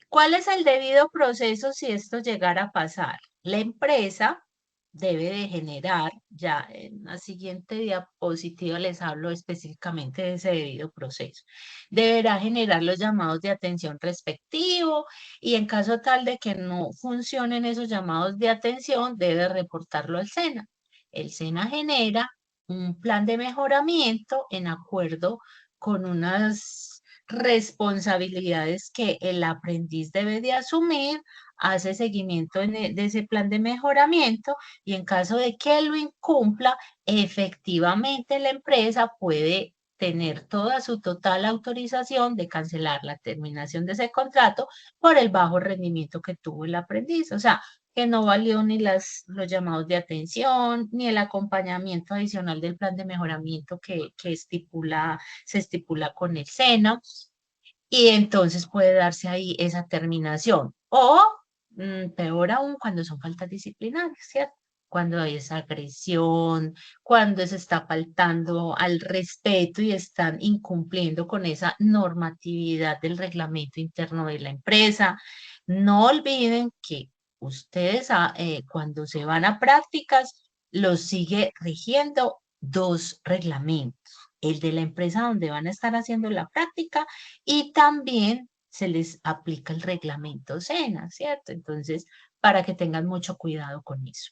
¿Cuál es el debido proceso si esto llegara a pasar? La empresa debe de generar, ya en la siguiente diapositiva les hablo específicamente de ese debido proceso. Deberá generar los llamados de atención respectivo y en caso tal de que no funcionen esos llamados de atención, debe reportarlo al SENA. El SENA genera un plan de mejoramiento en acuerdo con unas responsabilidades que el aprendiz debe de asumir, hace seguimiento de ese plan de mejoramiento y en caso de que lo incumpla, efectivamente la empresa puede tener toda su total autorización de cancelar la terminación de ese contrato por el bajo rendimiento que tuvo el aprendiz. O sea, que no valió ni los llamados de atención, ni el acompañamiento adicional del plan de mejoramiento que se estipula con el SENA y entonces puede darse ahí esa terminación. O, peor aún, cuando son faltas disciplinarias, ¿cierto? Cuando hay esa agresión, cuando se está faltando al respeto y están incumpliendo con esa normatividad del reglamento interno de la empresa. No olviden que ustedes cuando se van a prácticas, los sigue rigiendo dos reglamentos, el de la empresa donde van a estar haciendo la práctica y también se les aplica el reglamento SENA, ¿cierto? Entonces, para que tengan mucho cuidado con eso.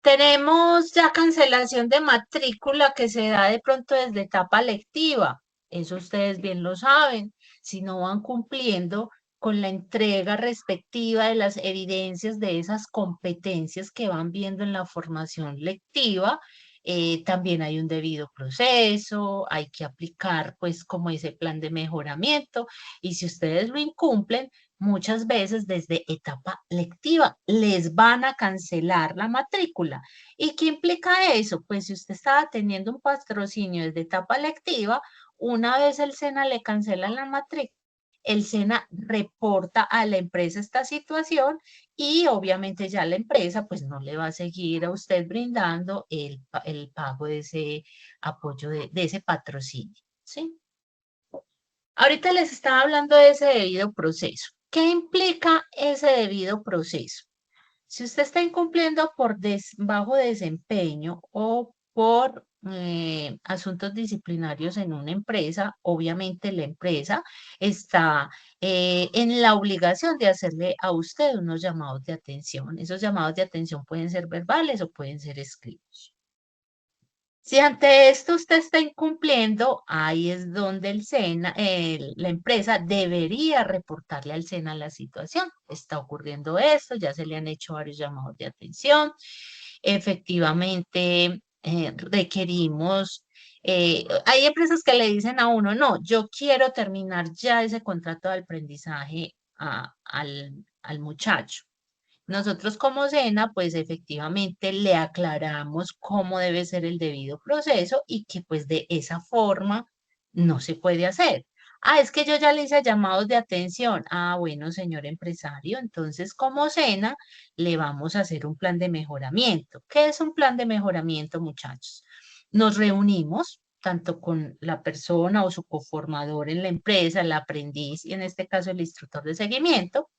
Tenemos ya cancelación de matrícula que se da de pronto desde etapa lectiva. Eso ustedes bien lo saben. Si no van cumpliendo con la entrega respectiva de las evidencias de esas competencias que van viendo en la formación lectiva, también hay un debido proceso, hay que aplicar pues como ese plan de mejoramiento y si ustedes lo incumplen, muchas veces desde etapa lectiva les van a cancelar la matrícula. ¿Y qué implica eso? Pues si usted estaba teniendo un patrocinio desde etapa lectiva, una vez el SENA le cancela la matrícula, el SENA reporta a la empresa esta situación y obviamente ya la empresa pues no le va a seguir a usted brindando el pago de ese apoyo de ese patrocinio, ¿sí? Ahorita les estaba hablando de ese debido proceso. ¿Qué implica ese debido proceso? Si usted está incumpliendo por bajo desempeño o por asuntos disciplinarios en una empresa, obviamente la empresa está en la obligación de hacerle a usted unos llamados de atención. Esos llamados de atención pueden ser verbales o pueden ser escritos. Si ante esto usted está incumpliendo, ahí es donde el SENA, la empresa debería reportarle al SENA la situación. Está ocurriendo esto, ya se le han hecho varios llamados de atención. Efectivamente, requerimos, hay empresas que le dicen a uno, no, yo quiero terminar ya ese contrato de aprendizaje al muchacho. Nosotros como SENA, pues efectivamente le aclaramos cómo debe ser el debido proceso y que pues de esa forma no se puede hacer. Ah, es que yo ya le hice llamados de atención. Ah, bueno, señor empresario, entonces como SENA le vamos a hacer un plan de mejoramiento. ¿Qué es un plan de mejoramiento, muchachos? Nos reunimos tanto con la persona o su coformador en la empresa, el aprendiz y en este caso el instructor de seguimiento,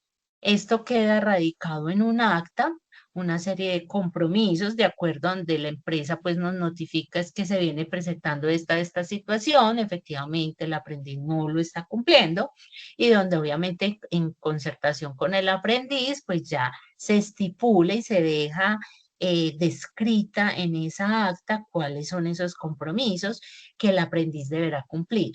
esto queda radicado en un acta, una serie de compromisos de acuerdo a donde la empresa pues nos notifica es que se viene presentando esta situación, efectivamente el aprendiz no lo está cumpliendo y donde obviamente en concertación con el aprendiz pues ya se estipula y se deja descrita en esa acta cuáles son esos compromisos que el aprendiz deberá cumplir.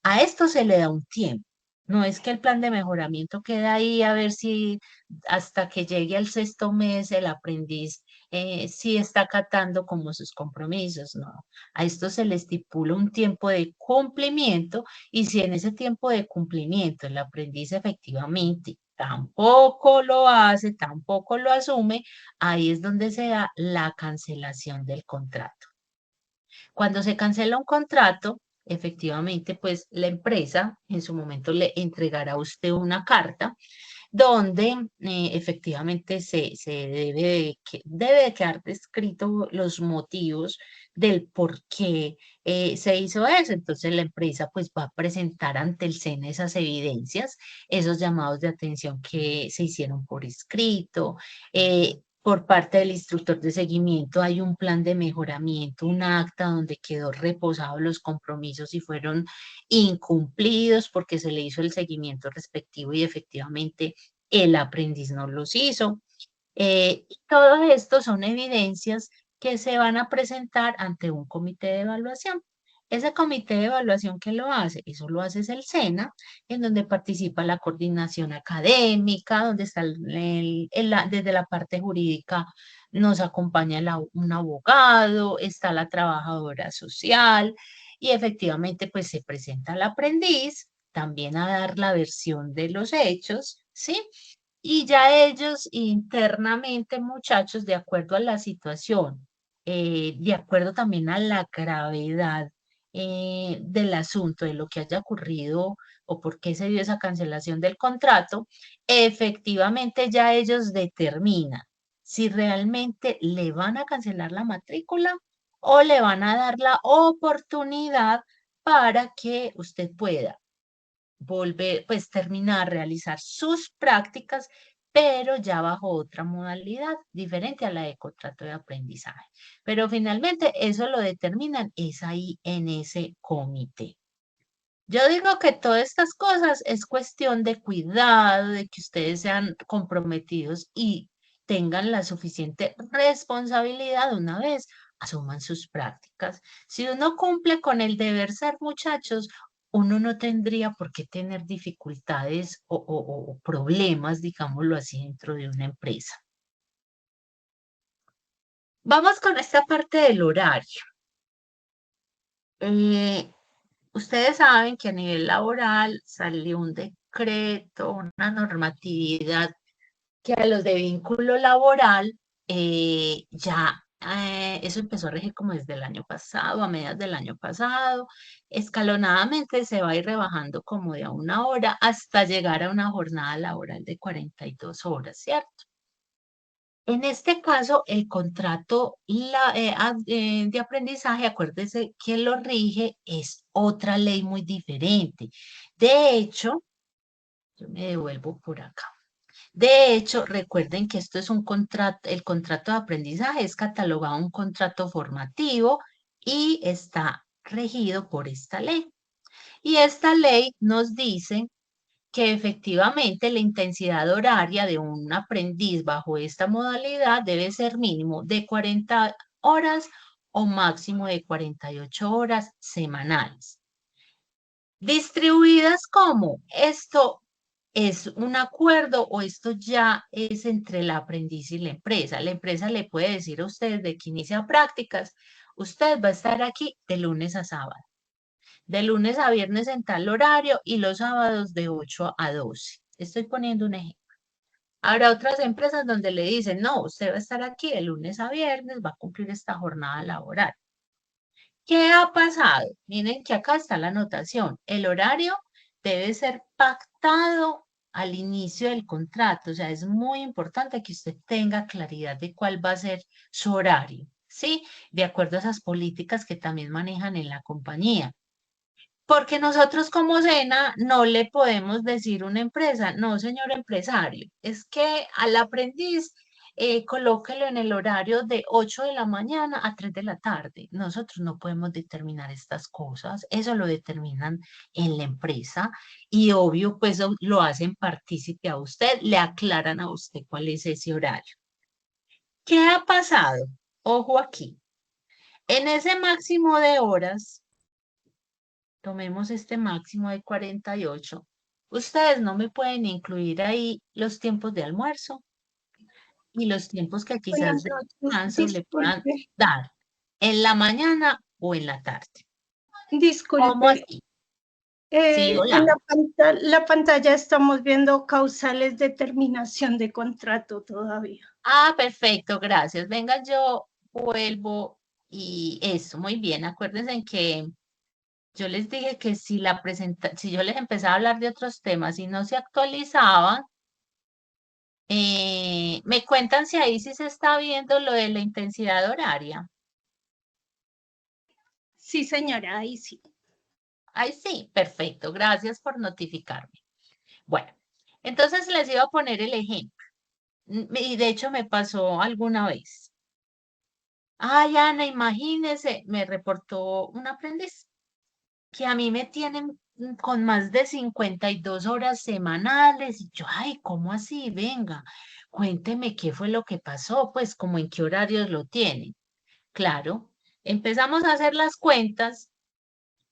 A esto se le da un tiempo. No es que el plan de mejoramiento queda ahí a ver si hasta que llegue al sexto mes el aprendiz sí está acatando como sus compromisos, no. A esto se le estipula un tiempo de cumplimiento y si en ese tiempo de cumplimiento el aprendiz efectivamente tampoco lo hace, tampoco lo asume, ahí es donde se da la cancelación del contrato. Cuando se cancela un contrato, efectivamente, pues la empresa en su momento le entregará a usted una carta donde efectivamente se debe debe de quedar descrito los motivos del por qué se hizo eso. Entonces la empresa pues va a presentar ante el SENA esas evidencias, esos llamados de atención que se hicieron por escrito. Por parte del instructor de seguimiento hay un plan de mejoramiento, un acta donde quedó reposados los compromisos y fueron incumplidos porque se le hizo el seguimiento respectivo y efectivamente el aprendiz no los hizo. Todo esto son evidencias que se van a presentar ante un comité de evaluación. Ese comité de evaluación, ¿qué lo hace? Eso lo hace es el SENA, en donde participa la coordinación académica, donde está desde la parte jurídica nos acompaña un abogado, está la trabajadora social y efectivamente pues se presenta al aprendiz también a dar la versión de los hechos, ¿sí? Y ya ellos internamente, muchachos, de acuerdo a la situación, de acuerdo también a la gravedad del asunto, de lo que haya ocurrido o por qué se dio esa cancelación del contrato, efectivamente ya ellos determinan si realmente le van a cancelar la matrícula o le van a dar la oportunidad para que usted pueda volver, pues terminar, realizar sus prácticas, pero ya bajo otra modalidad diferente a la de contrato de aprendizaje. Pero finalmente eso lo determinan, es ahí en ese comité. Yo digo que todas estas cosas es cuestión de cuidado, de que ustedes sean comprometidos y tengan la suficiente responsabilidad una vez asuman sus prácticas. Si uno cumple con el deber ser, muchachos, uno no tendría por qué tener dificultades o problemas, digámoslo así, dentro de una empresa. Vamos con esta parte del horario. Ustedes saben que a nivel laboral salió un decreto, una normatividad que a los de vínculo laboral eso empezó a regir como desde el año pasado, a mediados del año pasado, escalonadamente se va a ir rebajando como de a 1 hora hasta llegar a una jornada laboral de 42 horas, ¿cierto? En este caso, el contrato de aprendizaje, acuérdese que lo rige es otra ley muy diferente. De hecho, yo me devuelvo por acá. De hecho, recuerden que esto es un contrato, el contrato de aprendizaje es catalogado un contrato formativo y está regido por esta ley. Y esta ley nos dice que efectivamente la intensidad horaria de un aprendiz bajo esta modalidad debe ser mínimo de 40 horas o máximo de 48 horas semanales. Distribuidas como esto es un acuerdo o esto ya es entre el aprendiz y la empresa. La empresa le puede decir a usted de que inicia prácticas, usted va a estar aquí de lunes a sábado, de lunes a viernes en tal horario y los sábados de 8 a 12. Estoy poniendo un ejemplo. Habrá otras empresas donde le dicen, no, usted va a estar aquí de lunes a viernes, va a cumplir esta jornada laboral. ¿Qué ha pasado? Miren que acá está la anotación. El horario debe ser pactado al inicio del contrato. O sea, es muy importante que usted tenga claridad de cuál va a ser su horario, ¿sí? De acuerdo a esas políticas que también manejan en la compañía. Porque nosotros como SENA no le podemos decir a una empresa, no, señor empresario, es que al aprendiz colóquelo en el horario de 8 de la mañana a 3 de la tarde. Nosotros no podemos determinar estas cosas, eso lo determinan en la empresa y obvio, pues lo hacen partícipe a usted, le aclaran a usted cuál es ese horario. ¿Qué ha pasado? Ojo aquí, en ese máximo de horas tomemos este máximo de 48. Ustedes no me pueden incluir ahí los tiempos de almuerzo y los tiempos que Buenas quizás de noches, descanso le puedan disculpe, dar en la mañana o en la tarde. ¿Cómo disculpe. así? Sí, En hola. la pantalla estamos viendo causales de terminación de contrato todavía. Ah, perfecto, gracias. Venga, yo vuelvo y eso, muy bien. Acuérdense en que yo les dije que si yo les empezaba a hablar de otros temas y no se actualizaban, me cuentan si ahí sí se está viendo lo de la intensidad horaria. Sí, señora, ahí sí. Ahí sí, perfecto. Gracias por notificarme. Bueno, entonces les iba a poner el ejemplo. Y de hecho me pasó alguna vez. Ay, Ana, imagínese, me reportó un aprendiz que a mí me tienen con más de 52 horas semanales. Y yo, ay, ¿cómo así? Venga, cuénteme qué fue lo que pasó, pues como en qué horarios lo tienen. Claro, empezamos a hacer las cuentas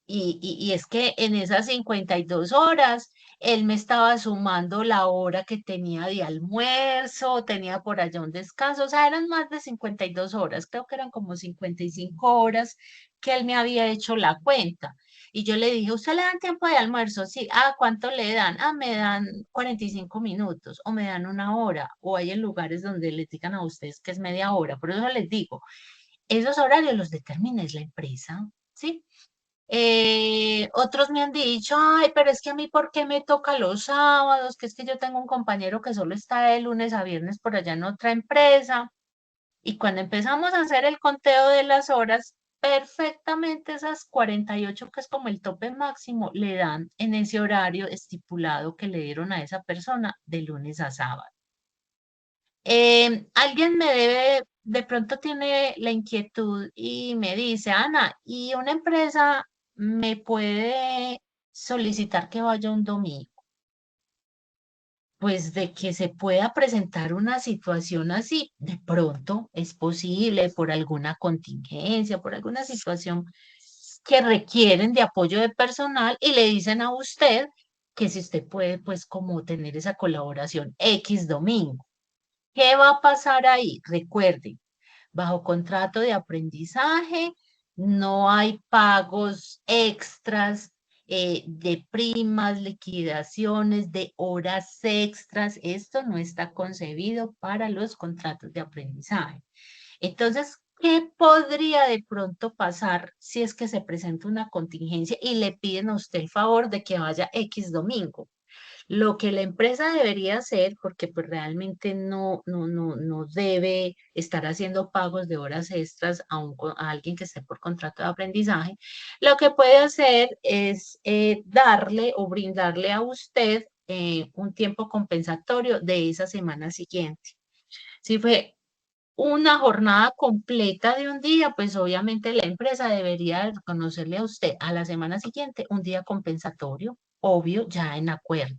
y es que en esas 52 horas él me estaba sumando la hora que tenía de almuerzo, tenía por allá un descanso, o sea, eran más de 52 horas, creo que eran como 55 horas que él me había hecho la cuenta. Y yo le dije, ¿usted le dan tiempo de almuerzo? Sí, ah, ¿cuánto le dan? Ah, me dan 45 minutos o me dan 1 hora, o hay en lugares donde les digan a ustedes que es media hora, por eso les digo, esos horarios los determina es la empresa, ¿sí? Otros me han dicho, ay, pero es que a mí, ¿por qué me toca los sábados? Que es que yo tengo un compañero que solo está de lunes a viernes por allá en otra empresa. Y cuando empezamos a hacer el conteo de las horas, perfectamente esas 48, que es como el tope máximo, le dan en ese horario estipulado que le dieron a esa persona de lunes a sábado. Alguien me debe, de pronto tiene la inquietud y me dice, Ana, ¿y una empresa me puede solicitar que vaya un domingo? pues de que se pueda presentar una situación así, de pronto es posible por alguna contingencia, por alguna situación que requieren de apoyo de personal y le dicen a usted que si usted puede, pues como tener esa colaboración X domingo. ¿Qué va a pasar ahí? Recuerden, bajo contrato de aprendizaje, no hay pagos extras de primas, liquidaciones, de horas extras. Esto no está concebido para los contratos de aprendizaje. Entonces, ¿qué podría de pronto pasar si es que se presenta una contingencia y le piden a usted el favor de que vaya X domingo? Lo que la empresa debería hacer, porque pues realmente no debe estar haciendo pagos de horas extras a alguien que esté por contrato de aprendizaje, lo que puede hacer es darle o brindarle a usted un tiempo compensatorio de esa semana siguiente. Si fue una jornada completa de un día, pues obviamente la empresa debería reconocerle a usted a la semana siguiente un día compensatorio, obvio, ya en acuerdo.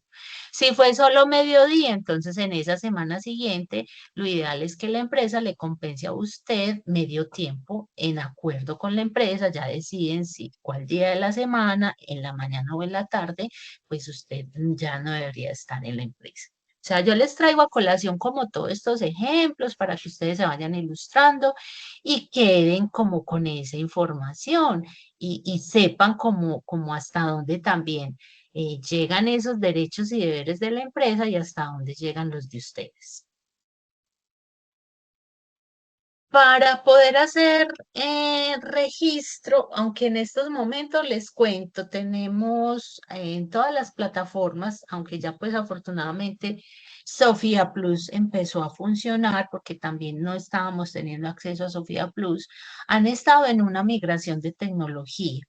Si fue solo mediodía, entonces en esa semana siguiente, lo ideal es que la empresa le compense a usted medio tiempo en acuerdo con la empresa, ya deciden si cuál día de la semana, en la mañana o en la tarde, pues usted ya no debería estar en la empresa. O sea, yo les traigo a colación como todos estos ejemplos para que ustedes se vayan ilustrando y queden como con esa información y sepan como hasta dónde también llegan esos derechos y deberes de la empresa y hasta dónde llegan los de ustedes. Para poder hacer registro, aunque en estos momentos les cuento, tenemos en todas las plataformas, aunque ya pues afortunadamente Sofía Plus empezó a funcionar porque también no estábamos teniendo acceso a Sofía Plus, han estado en una migración de tecnología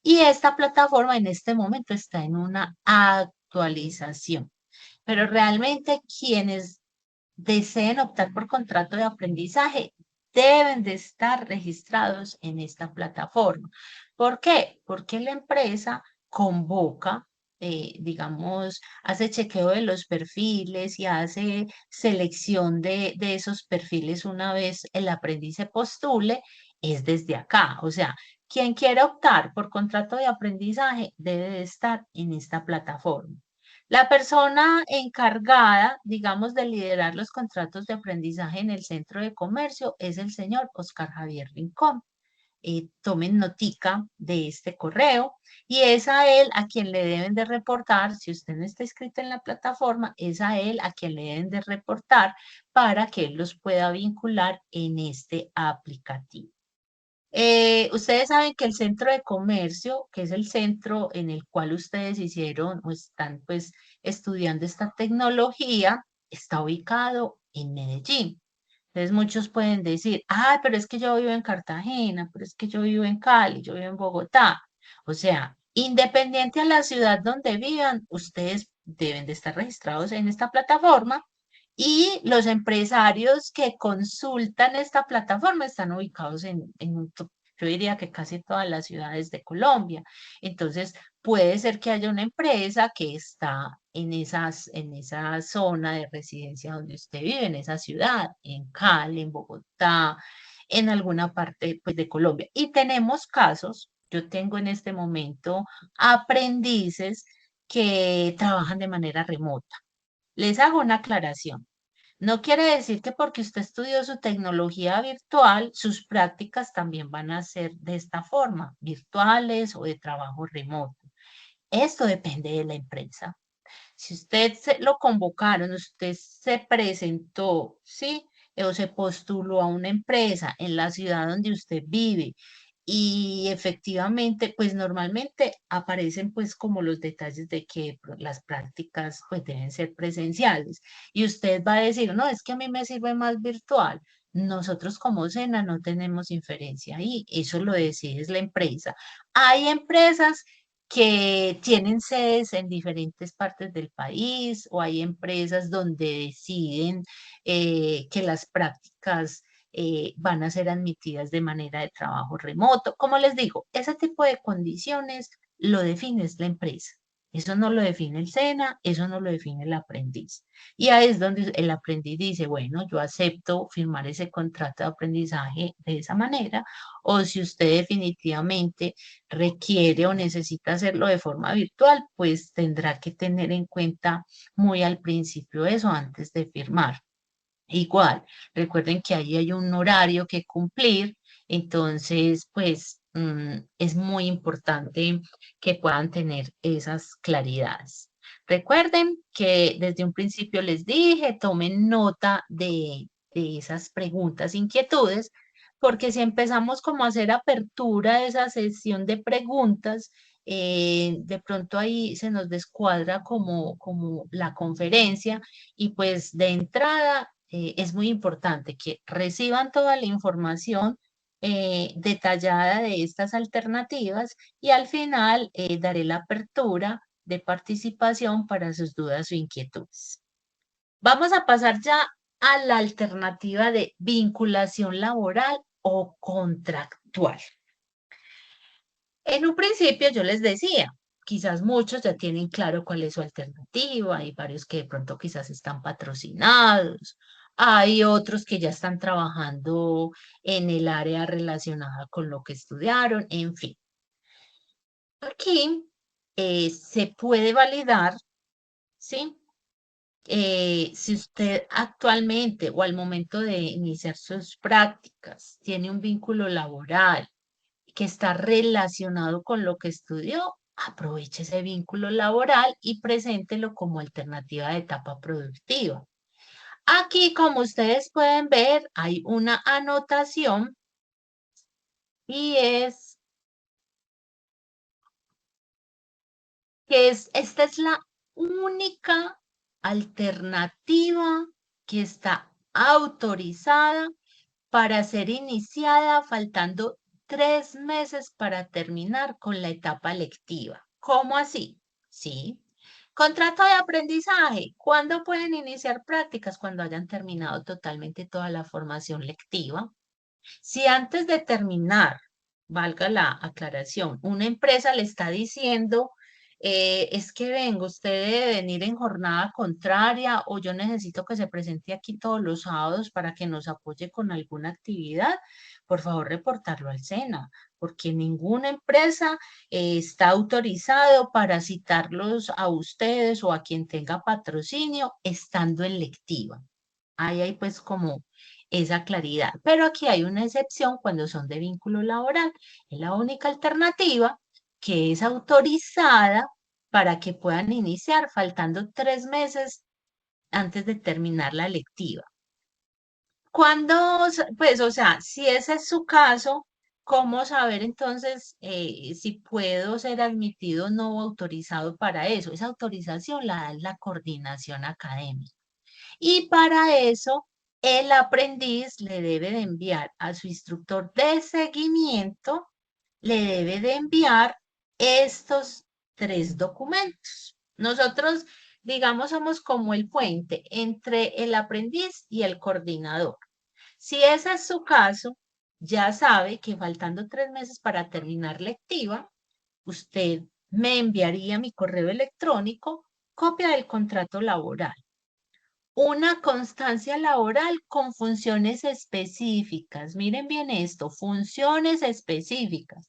y esta plataforma en este momento está en una actualización. Pero realmente quienes deseen optar por contrato de aprendizaje deben de estar registrados en esta plataforma. ¿Por qué? Porque la empresa convoca, digamos, hace chequeo de los perfiles y hace selección de esos perfiles una vez el aprendiz se postule, es desde acá. O sea, quien quiera optar por contrato de aprendizaje debe de estar en esta plataforma. La persona encargada, digamos, de liderar los contratos de aprendizaje en el centro de comercio es el señor Oscar Javier Rincón. Tomen notica de este correo y es a él a quien le deben de reportar, si usted no está inscrito en la plataforma, es a él a quien le deben de reportar para que él los pueda vincular en este aplicativo. Ustedes saben que el centro de comercio, que es el centro en el cual ustedes hicieron o están pues estudiando esta tecnología, está ubicado en Medellín. Entonces muchos pueden decir, ah, pero es que yo vivo en Cartagena, pero es que yo vivo en Cali, yo vivo en Bogotá. O sea, independiente a la ciudad donde vivan, ustedes deben de estar registrados en esta plataforma y los empresarios que consultan esta plataforma están ubicados yo diría que casi todas las ciudades de Colombia. Entonces, puede ser que haya una empresa que está en esa zona de residencia donde usted vive, en esa ciudad, en Cali, en Bogotá, en alguna parte pues, de Colombia. Y tenemos casos, yo tengo en este momento aprendices que trabajan de manera remota. Les hago una aclaración. No quiere decir que porque usted estudió su tecnología virtual, sus prácticas también van a ser de esta forma, virtuales o de trabajo remoto. Esto depende de la empresa. Si usted lo convocaron, usted se presentó, ¿sí? O se postuló a una empresa en la ciudad donde usted vive y efectivamente, pues normalmente aparecen pues como los detalles de que las prácticas pues deben ser presenciales. Y usted va a decir, no, es que a mí me sirve más virtual. Nosotros como SENA no tenemos inferencia ahí, eso lo decide es la empresa. Hay empresas que tienen sedes en diferentes partes del país o hay empresas donde deciden que las prácticas van a ser admitidas de manera de trabajo remoto. Como les digo, ese tipo de condiciones lo define es la empresa. Eso no lo define el SENA, eso no lo define el aprendiz. Y ahí es donde el aprendiz dice, bueno, yo acepto firmar ese contrato de aprendizaje de esa manera, o si usted definitivamente requiere o necesita hacerlo de forma virtual, pues tendrá que tener en cuenta muy al principio eso antes de firmar. Igual, recuerden que ahí hay un horario que cumplir, entonces, pues es muy importante que puedan tener esas claridades. Recuerden que desde un principio les dije, tomen nota de esas preguntas, inquietudes, porque si empezamos como a hacer apertura de esa sesión de preguntas, de pronto ahí se nos descuadra como la conferencia y pues de entrada es muy importante que reciban toda la información detallada de estas alternativas y al final daré la apertura de participación para sus dudas o inquietudes. Vamos a pasar ya a la alternativa de vinculación laboral o contractual. En un principio yo les decía, quizás muchos ya tienen claro cuál es su alternativa, hay varios que de pronto quizás están patrocinados, hay otros que ya están trabajando en el área relacionada con lo que estudiaron, en fin. Aquí se puede validar, ¿sí? Si usted actualmente o al momento de iniciar sus prácticas tiene un vínculo laboral que está relacionado con lo que estudió, aproveche ese vínculo laboral y preséntelo como alternativa de etapa productiva. Aquí, como ustedes pueden ver, hay una anotación y es que esta es la única alternativa que está autorizada para ser iniciada faltando 3 meses para terminar con la etapa lectiva. ¿Cómo así? Sí. Contrato de aprendizaje. ¿Cuándo pueden iniciar prácticas? Cuando hayan terminado totalmente toda la formación lectiva. Si antes de terminar, valga la aclaración, una empresa le está diciendo, es que vengo, usted debe venir en jornada contraria o yo necesito que se presente aquí todos los sábados para que nos apoye con alguna actividad, por favor reportarlo al SENA, porque ninguna empresa está autorizado para citarlos a ustedes o a quien tenga patrocinio estando en lectiva. Ahí hay pues como esa claridad. Pero aquí hay una excepción cuando son de vínculo laboral. Es la única alternativa que es autorizada para que puedan iniciar faltando 3 meses antes de terminar la lectiva. Cuando, pues, o sea, si ese es su caso, ¿cómo saber entonces si puedo ser admitido o no autorizado para eso? Esa autorización la da la coordinación académica. Y para eso, el aprendiz le debe de enviar a su instructor de seguimiento, le debe de enviar estos 3 documentos. Nosotros, digamos, somos como el puente entre el aprendiz y el coordinador. Si ese es su caso, ya sabe que faltando 3 meses para terminar lectiva, usted me enviaría a mi correo electrónico copia del contrato laboral, una constancia laboral con funciones específicas. Miren bien esto, funciones específicas.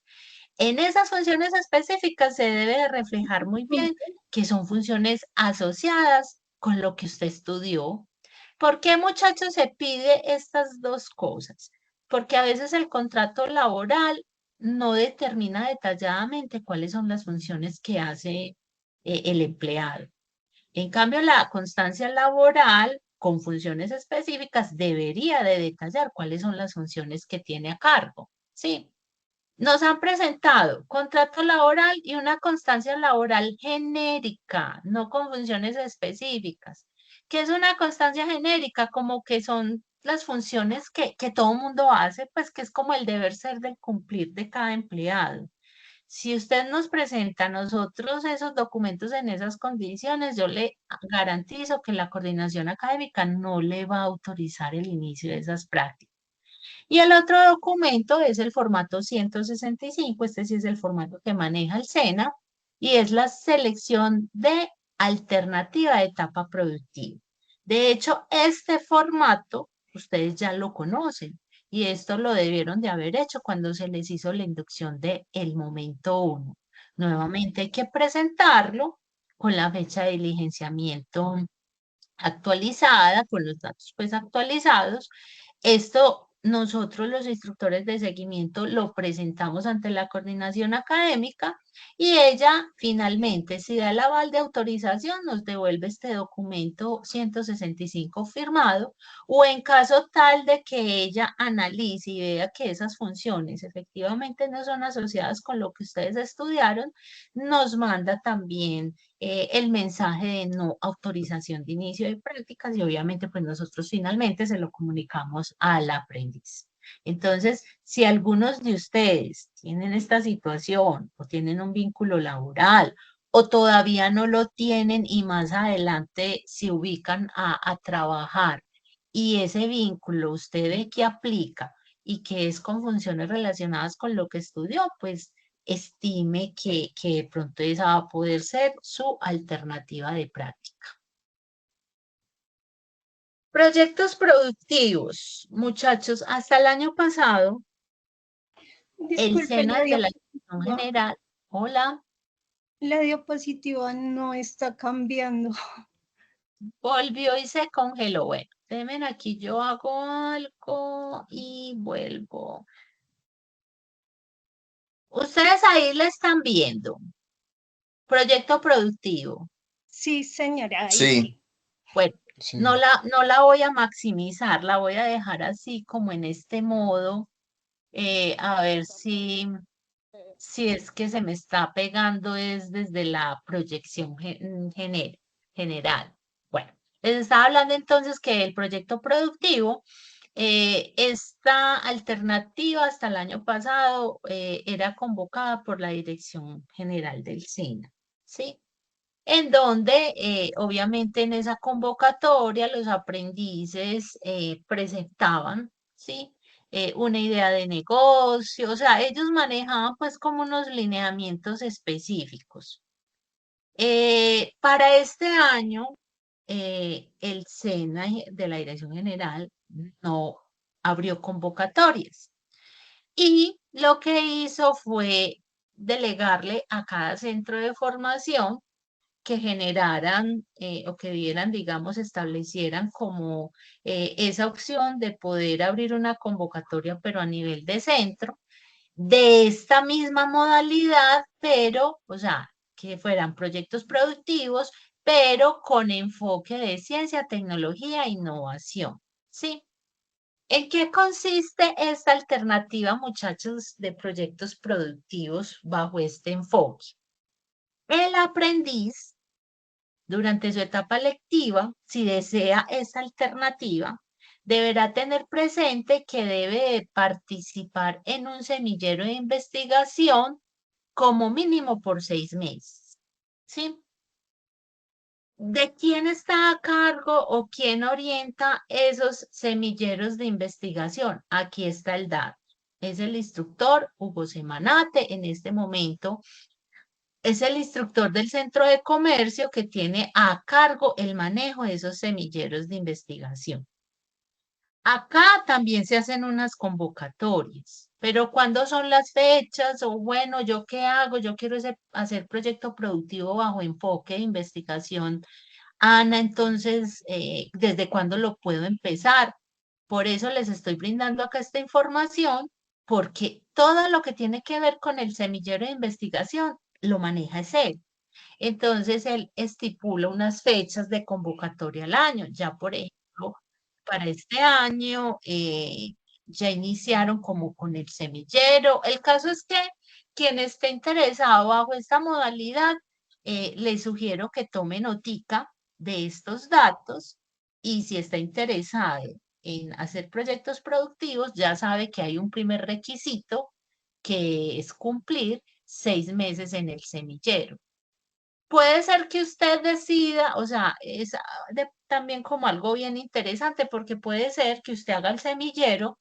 En esas funciones específicas se debe de reflejar muy bien que son funciones asociadas con lo que usted estudió. ¿Por qué, muchachos, se pide estas dos cosas? Porque a veces el contrato laboral no determina detalladamente cuáles son las funciones que hace el empleado. En cambio, la constancia laboral con funciones específicas debería de detallar cuáles son las funciones que tiene a cargo. Sí. Nos han presentado contrato laboral y una constancia laboral genérica, no con funciones específicas. ¿Qué es una constancia genérica? Como que son las funciones que todo mundo hace, pues que es como el deber ser del cumplir de cada empleado. Si usted nos presenta a nosotros esos documentos en esas condiciones, yo le garantizo que la coordinación académica no le va a autorizar el inicio de esas prácticas. Y el otro documento es el formato 165, este sí es el formato que maneja el SENA, y es la selección de alternativa de etapa productiva. De hecho, este formato ustedes ya lo conocen y esto lo debieron de haber hecho cuando se les hizo la inducción de el momento 1. Nuevamente hay que presentarlo con la fecha de diligenciamiento actualizada, con los datos pues actualizados. Esto nosotros los instructores de seguimiento lo presentamos ante la coordinación académica y ella finalmente, si da el aval de autorización, nos devuelve este documento 165 firmado o en caso tal de que ella analice y vea que esas funciones efectivamente no son asociadas con lo que ustedes estudiaron, nos manda también el mensaje de no autorización de inicio de prácticas y obviamente pues nosotros finalmente se lo comunicamos al aprendiz. Entonces, si algunos de ustedes tienen esta situación o tienen un vínculo laboral o todavía no lo tienen y más adelante se ubican a trabajar y ese vínculo usted ve que aplica y que es con funciones relacionadas con lo que estudió, pues estime que de pronto esa va a poder ser su alternativa de práctica. Proyectos productivos, muchachos, hasta el año pasado, el Disculpe, SENA de la Dirección General, hola, la diapositiva no está cambiando. volvió y se congeló. Bueno, déjenme aquí, yo hago algo y vuelvo. Ustedes ahí la están viendo. Proyecto productivo. Sí, señora. Sí. Bueno, Sí. no la voy a maximizar, la voy a dejar así como en este modo, a ver si es que se me está pegando es desde la proyección general. Bueno, les estaba hablando entonces que el proyecto productivo, esta alternativa hasta el año pasado era convocada por la Dirección General del SENA, ¿sí? En donde obviamente en esa convocatoria los aprendices presentaban, ¿sí? Una idea de negocio, o sea, ellos manejaban pues como unos lineamientos específicos. Para este año, el SENA de la Dirección General no abrió convocatorias y lo que hizo fue delegarle a cada centro de formación que generaran o que dieran, digamos, establecieran como esa opción de poder abrir una convocatoria, pero a nivel de centro, de esta misma modalidad, pero, o sea, que fueran proyectos productivos, pero con enfoque de ciencia, tecnología e innovación. ¿Sí? ¿En qué consiste esta alternativa, muchachos, de proyectos productivos bajo este enfoque? El aprendiz durante su etapa lectiva, si desea esa alternativa, deberá tener presente que debe de participar en un semillero de investigación como mínimo por 6 meses. ¿Sí? ¿De quién está a cargo o quién orienta esos semilleros de investigación? Aquí está el dato. Es el instructor Hugo Semanate en este momento. Es el instructor del centro de comercio que tiene a cargo el manejo de esos semilleros de investigación. Acá también se hacen unas convocatorias, pero ¿cuándo son las fechas? O bueno, ¿yo qué hago? Yo quiero hacer proyecto productivo bajo enfoque de investigación. Ana, entonces, ¿desde cuándo lo puedo empezar? Por eso les estoy brindando acá esta información, porque todo lo que tiene que ver con el semillero de investigación lo maneja él. Entonces, él estipula unas fechas de convocatoria al año. Ya, por ejemplo, para este año ya iniciaron como con el semillero. El caso es que quien esté interesado bajo esta modalidad, le sugiero que tome notica de estos datos y si está interesado en hacer proyectos productivos, ya sabe que hay un primer requisito que es cumplir 6 meses en el semillero. Puede ser que usted decida, o sea, es también como algo bien interesante porque puede ser que usted haga el semillero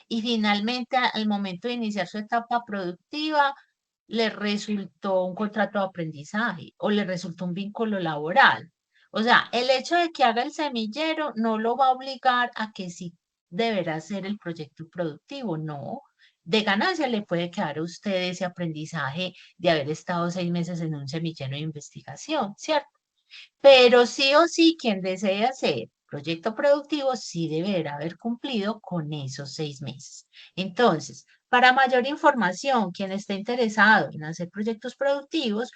y finalmente al momento de iniciar su etapa productiva le resultó un contrato de aprendizaje o le resultó un vínculo laboral. O sea, el hecho de que haga el semillero no lo va a obligar a que sí deberá ser el proyecto productivo, no. De ganancia le puede quedar a usted ese aprendizaje de haber estado 6 meses en un semillero de investigación, ¿cierto? Pero sí o sí, quien desee hacer proyecto productivo sí deberá haber cumplido con esos 6 meses. Entonces, para mayor información, quien esté interesado en hacer proyectos productivos,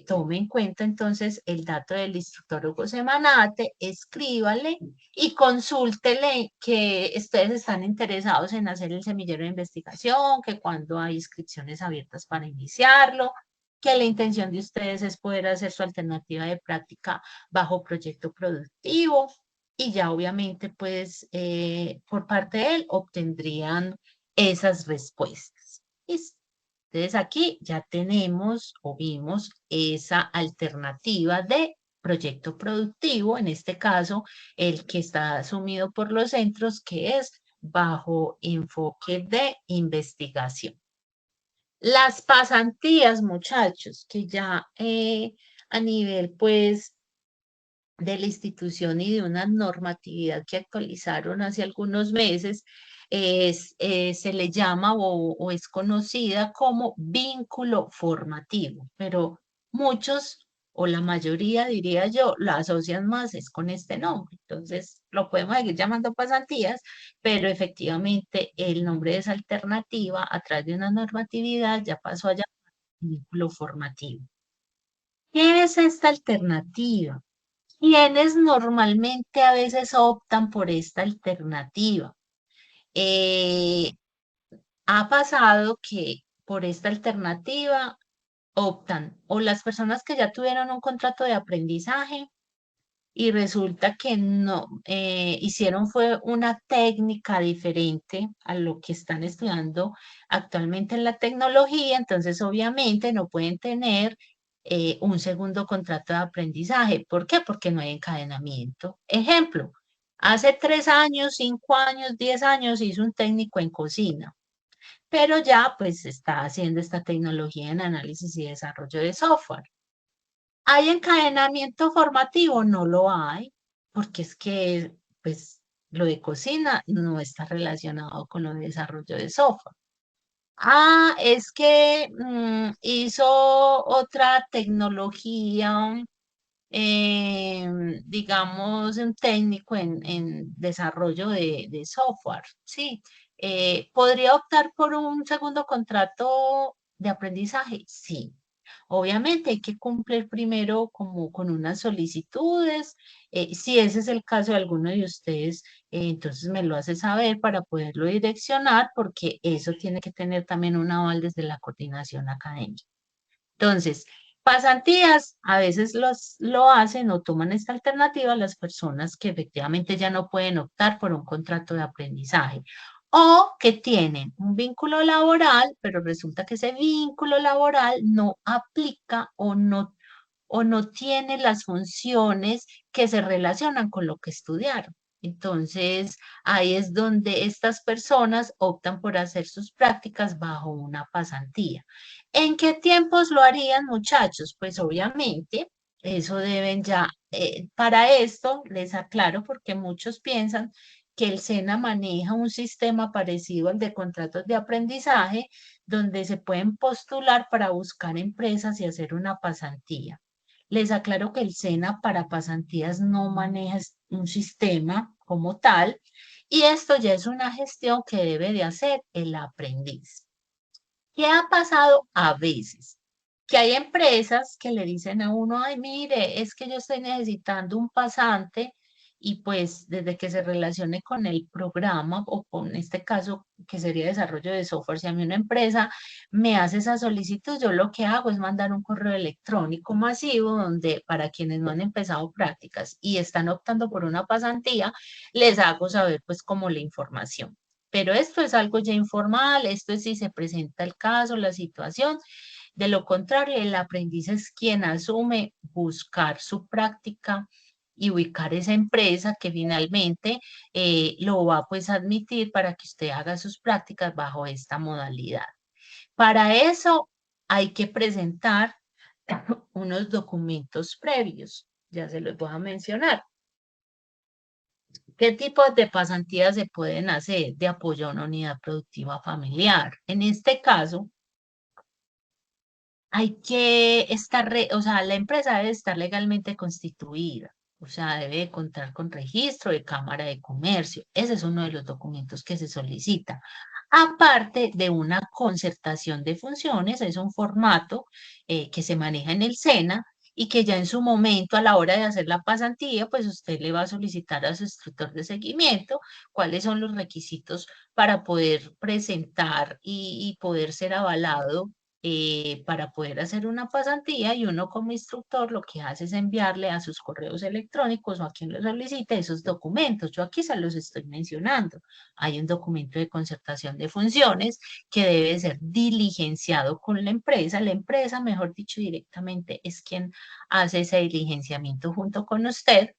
tome en cuenta entonces el dato del instructor Hugo Semanate, escríbale y consúltele que ustedes están interesados en hacer el semillero de investigación, que cuando hay inscripciones abiertas para iniciarlo, que la intención de ustedes es poder hacer su alternativa de práctica bajo proyecto productivo y ya obviamente pues por parte de él obtendrían esas respuestas. ¿Listo? Entonces aquí ya tenemos o vimos esa alternativa de proyecto productivo, en este caso el que está asumido por los centros, que es bajo enfoque de investigación. Las pasantías, muchachos, que ya a nivel, pues, de la institución y de una normatividad que actualizaron hace algunos meses, se le llama o es conocida como vínculo formativo, pero muchos o la mayoría, diría yo, la asocian más es con este nombre. Entonces, lo podemos seguir llamando pasantías, pero efectivamente el nombre es alternativa a través de una normatividad, ya pasó a llamar vínculo formativo. ¿Qué es esta alternativa? ¿Quiénes normalmente a veces optan por esta alternativa? Eh, ha pasado que por esta alternativa optan o las personas que ya tuvieron un contrato de aprendizaje y resulta que no hicieron fue una técnica diferente a lo que están estudiando actualmente en la tecnología, entonces obviamente no pueden tener un segundo contrato de aprendizaje. ¿Por qué? Porque no hay encadenamiento. Ejemplo, hace 3 años, 5 años, 10 años hizo un técnico en cocina, pero ya pues está haciendo esta tecnología en análisis y desarrollo de software. ¿Hay encadenamiento formativo? No lo hay, porque es que, pues, lo de cocina no está relacionado con lo de desarrollo de software. Ah, es que hizo otra tecnología, digamos, un técnico en desarrollo de software, ¿sí? ¿Podría optar por un segundo contrato de aprendizaje? Sí. Obviamente hay que cumplir primero como con unas solicitudes. Si ese es el caso de alguno de ustedes, entonces me lo hace saber para poderlo direccionar, porque eso tiene que tener también un aval desde la coordinación académica. Entonces, pasantías a veces lo hacen o toman esta alternativa las personas que efectivamente ya no pueden optar por un contrato de aprendizaje o que tienen un vínculo laboral, pero resulta que ese vínculo laboral no aplica o no tiene las funciones que se relacionan con lo que estudiaron. Entonces, ahí es donde estas personas optan por hacer sus prácticas bajo una pasantía. ¿En qué tiempos lo harían, muchachos? Pues obviamente, eso deben ya, para esto les aclaro porque muchos piensan que el SENA maneja un sistema parecido al de contratos de aprendizaje, donde se pueden postular para buscar empresas y hacer una pasantía. Les aclaro que el SENA para pasantías no maneja un sistema como tal, y esto ya es una gestión que debe de hacer el aprendiz. ¿Qué ha pasado a veces? Que hay empresas que le dicen a uno, ay, mire, es que yo estoy necesitando un pasante y pues desde que se relacione con el programa o con este caso que sería desarrollo de software, si a mí una empresa me hace esa solicitud, yo lo que hago es mandar un correo electrónico masivo donde para quienes no han empezado prácticas y están optando por una pasantía, les hago saber pues como la información. Pero esto es algo ya informal, esto es si se presenta el caso, la situación. De lo contrario, el aprendiz es quien asume buscar su práctica y ubicar esa empresa que finalmente lo va pues a admitir para que usted haga sus prácticas bajo esta modalidad. Para eso, hay que presentar unos documentos previos. Ya se los voy a mencionar. ¿Qué tipos de pasantías se pueden hacer de apoyo a una unidad productiva familiar? En este caso, hay que estar, o sea, la empresa debe estar legalmente constituida, o sea, debe contar con registro de Cámara de Comercio. Ese es uno de los documentos que se solicita. Aparte de una concertación de funciones, es un formato que se maneja en el SENA y que ya en su momento, a la hora de hacer la pasantía, pues usted le va a solicitar a su instructor de seguimiento cuáles son los requisitos para poder presentar y poder ser avalado para poder hacer una pasantía, y uno como instructor lo que hace es enviarle a sus correos electrónicos o a quien lo solicite esos documentos. Yo aquí se los estoy mencionando. Hay un documento de concertación de funciones que debe ser diligenciado con la empresa. La empresa, mejor dicho, directamente es quien hace ese diligenciamiento junto con usted.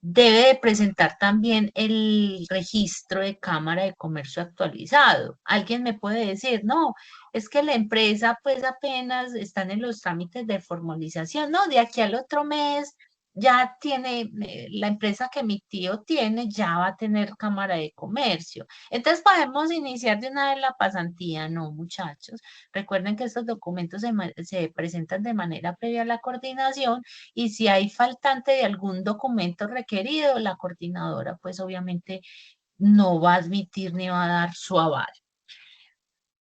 Debe de presentar también el registro de Cámara de Comercio actualizado. Alguien me puede decir, no, es que la empresa pues apenas están en los trámites de formalización. No, de aquí al otro mes ya tiene, la empresa que mi tío tiene ya va a tener Cámara de Comercio. Entonces podemos iniciar de una vez la pasantía. No, muchachos. Recuerden que estos documentos se presentan de manera previa a la coordinación, y si hay faltante de algún documento requerido, la coordinadora pues obviamente no va a admitir ni va a dar su aval.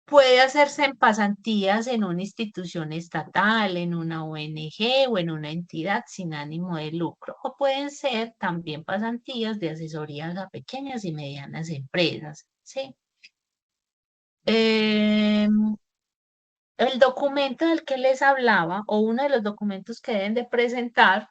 Puede hacerse en pasantías en una institución estatal, en una ONG o en una entidad sin ánimo de lucro. O pueden ser también pasantías de asesorías a pequeñas y medianas empresas. ¿Sí? El documento del que les hablaba, o uno de los documentos que deben de presentar,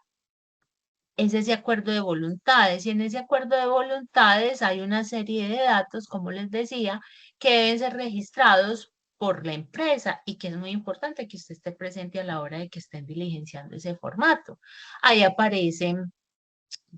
es ese acuerdo de voluntades. Y en ese acuerdo de voluntades hay una serie de datos, como les decía, que deben ser registrados por la empresa, y que es muy importante que usted esté presente a la hora de que estén diligenciando ese formato. Ahí aparecen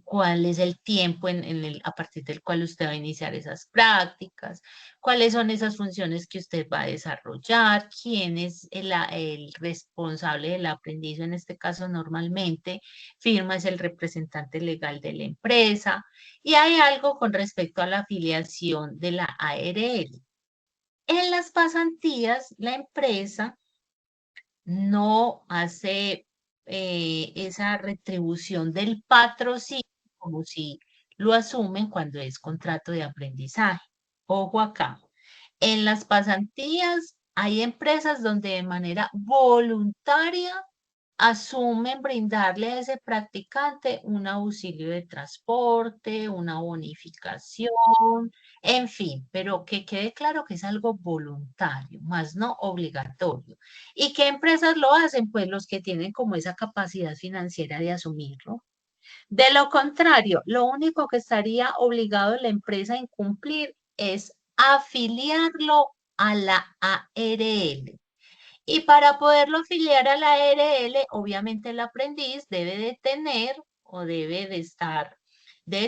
cuál es el tiempo a partir del cual usted va a iniciar esas prácticas, cuáles son esas funciones que usted va a desarrollar, quién es el responsable del aprendiz. En este caso, normalmente firma es el representante legal de la empresa. Y hay algo con respecto a la afiliación de la ARL. En las pasantías, la empresa no hace esa retribución del patrocinio como si lo asumen cuando es contrato de aprendizaje. Ojo acá, en las pasantías hay empresas donde de manera voluntaria asumen brindarle a ese practicante un auxilio de transporte, una bonificación, en fin, pero que quede claro que es algo voluntario, más no obligatorio. ¿Y qué empresas lo hacen? Pues los que tienen como esa capacidad financiera de asumirlo. De lo contrario, lo único que estaría obligado la empresa a incumplir es afiliarlo a la ARL. Y para poderlo afiliar a la ARL, obviamente el aprendiz debe de tener o debe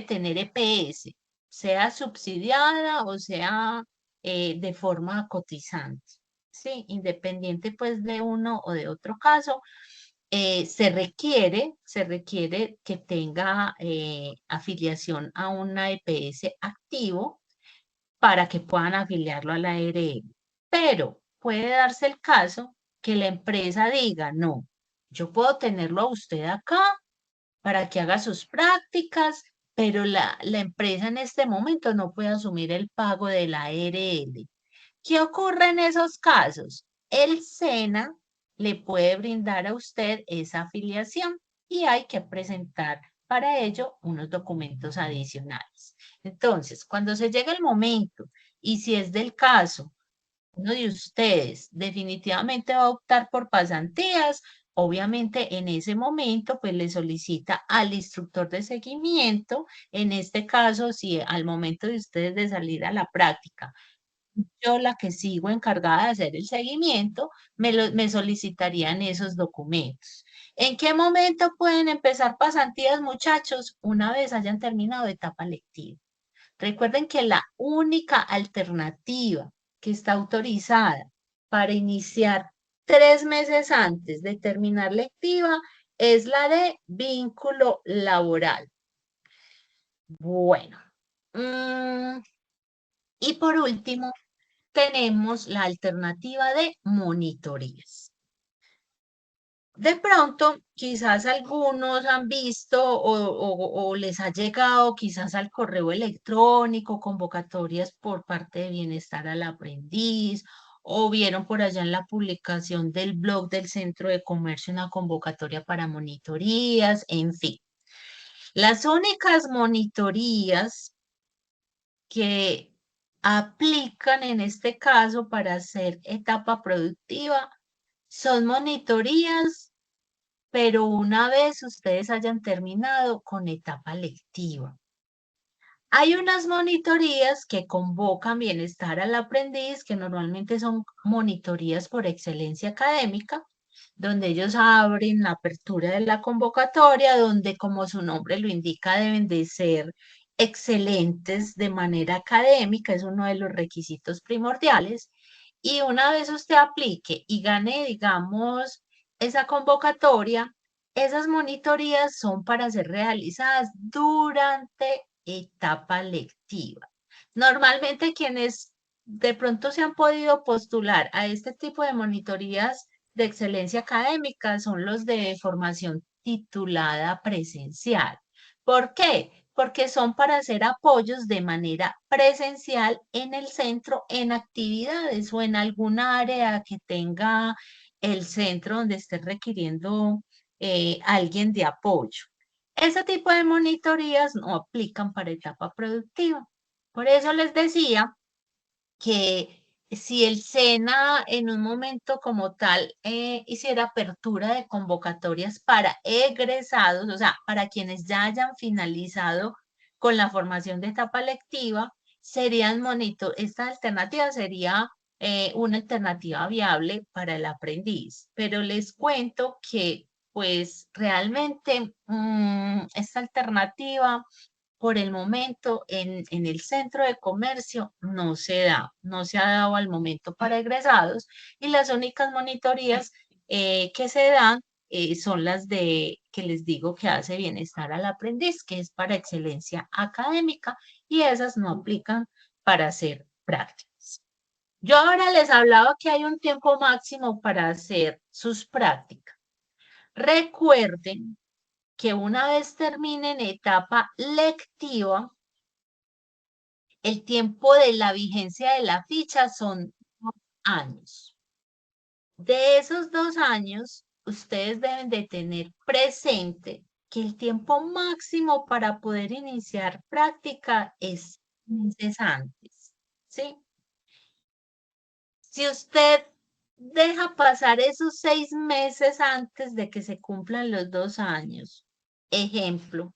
tener EPS, sea subsidiada o sea de forma cotizante. Sí, independiente pues de uno o de otro caso, se requiere que tenga afiliación a una EPS activo para que puedan afiliarlo a la ARL. Pero puede darse el caso que la empresa diga, no, yo puedo tenerlo a usted acá para que haga sus prácticas, pero la empresa en este momento no puede asumir el pago de la ARL. ¿Qué ocurre en esos casos? El SENA le puede brindar a usted esa afiliación, y hay que presentar para ello unos documentos adicionales. Entonces, cuando se llega el momento, y si es del caso, uno de ustedes definitivamente va a optar por pasantías, obviamente en ese momento pues le solicita al instructor de seguimiento. En este caso, si al momento de ustedes de salir a la práctica, yo la que sigo encargada de hacer el seguimiento, me solicitarían esos documentos. ¿En qué momento pueden empezar pasantías, muchachos? Una vez hayan terminado etapa lectiva. Recuerden que la única alternativa que está autorizada para iniciar 3 meses antes de terminar lectiva es la de vínculo laboral. Bueno, y por último, tenemos la alternativa de monitorías. De pronto, quizás algunos han visto o les ha llegado quizás al correo electrónico convocatorias por parte de Bienestar al Aprendiz, o vieron por allá en la publicación del blog del Centro de Comercio una convocatoria para monitorías, en fin. Las únicas monitorías que aplican en este caso para hacer etapa productiva son monitorías, pero una vez ustedes hayan terminado con etapa lectiva. Hay unas monitorías que convocan Bienestar al Aprendiz, que normalmente son monitorías por excelencia académica, donde ellos abren la apertura de la convocatoria, donde como su nombre lo indica, deben de ser excelentes de manera académica, es uno de los requisitos primordiales. Y una vez usted aplique y gane, digamos, esa convocatoria, esas monitorías son para ser realizadas durante etapa lectiva. Normalmente quienes de pronto se han podido postular a este tipo de monitorías de excelencia académica son los de formación titulada presencial. ¿Por qué? Porque son para hacer apoyos de manera presencial en el centro, en actividades o en alguna área que tenga el centro donde esté requiriendo alguien de apoyo. Ese tipo de monitorías no aplican para etapa productiva. Por eso les decía que si el SENA en un momento como tal hiciera apertura de convocatorias para egresados, o sea, para quienes ya hayan finalizado con la formación de etapa lectiva, esta alternativa sería una alternativa viable para el aprendiz. Pero les cuento que pues realmente esta alternativa por el momento en el centro de comercio no se da, no se ha dado al momento para egresados y las únicas monitorías que se dan son las de que les digo que hace Bienestar al Aprendiz, que es para excelencia académica y esas no aplican para hacer prácticas. Yo ahora les hablaba que hay un tiempo máximo para hacer sus prácticas. Recuerden que una vez terminen etapa lectiva, el tiempo de la vigencia de la ficha son 2 años. De esos 2 años, ustedes deben de tener presente que el tiempo máximo para poder iniciar práctica es meses antes, ¿sí? Si usted deja pasar esos 6 meses antes de que se cumplan los 2 años, ejemplo,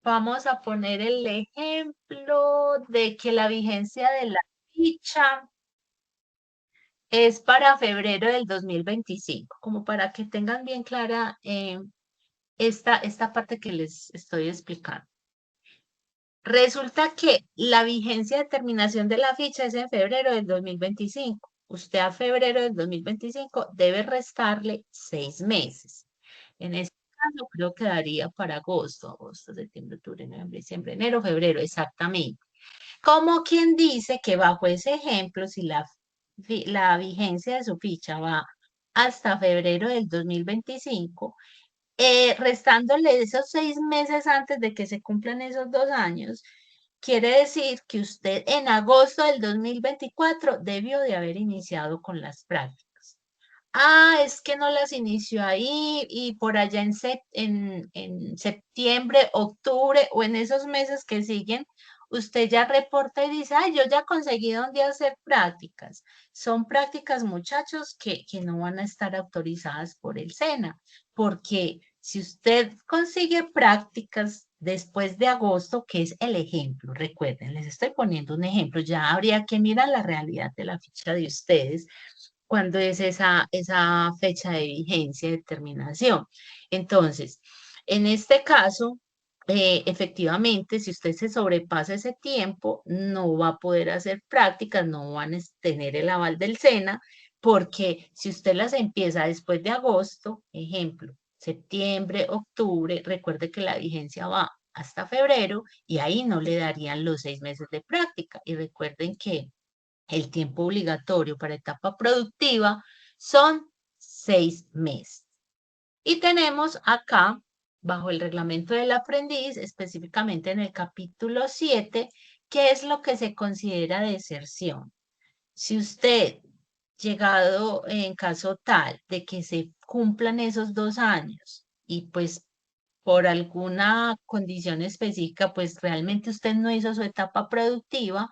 vamos a poner el ejemplo de que la vigencia de la ficha es para febrero del 2025, como para que tengan bien clara esta parte que les estoy explicando. Resulta que la vigencia de terminación de la ficha es en febrero del 2025. Usted a febrero del 2025 debe restarle 6 meses. En este caso creo que daría para agosto, septiembre, octubre, noviembre, diciembre, enero, febrero, exactamente. Como quien dice que bajo ese ejemplo, si la vigencia de su ficha va hasta febrero del 2025, restándole esos 6 meses antes de que se cumplan esos 2 años, quiere decir que usted en agosto del 2024 debió de haber iniciado con las prácticas. Ah, es que no las inició ahí y por allá en septiembre, octubre o en esos meses que siguen, usted ya reporta y dice, ay, yo ya conseguí dónde hacer prácticas. Son prácticas, muchachos, que no van a estar autorizadas por el SENA, porque si usted consigue prácticas después de agosto, que es el ejemplo, recuerden, les estoy poniendo un ejemplo, ya habría que mirar la realidad de la ficha de ustedes cuando es esa fecha de vigencia de terminación. Entonces, en este caso, efectivamente, si usted se sobrepasa ese tiempo, no va a poder hacer prácticas, no van a tener el aval del SENA, porque si usted las empieza después de agosto, ejemplo, septiembre, octubre, recuerde que la vigencia va hasta febrero y ahí no le darían los 6 meses de práctica. Y recuerden que el tiempo obligatorio para etapa productiva son 6 meses. Y tenemos acá, bajo el reglamento del aprendiz, específicamente en el capítulo 7, qué es lo que se considera deserción. Si usted, llegado en caso tal de que se cumplan esos 2 años y pues por alguna condición específica, pues realmente usted no hizo su etapa productiva,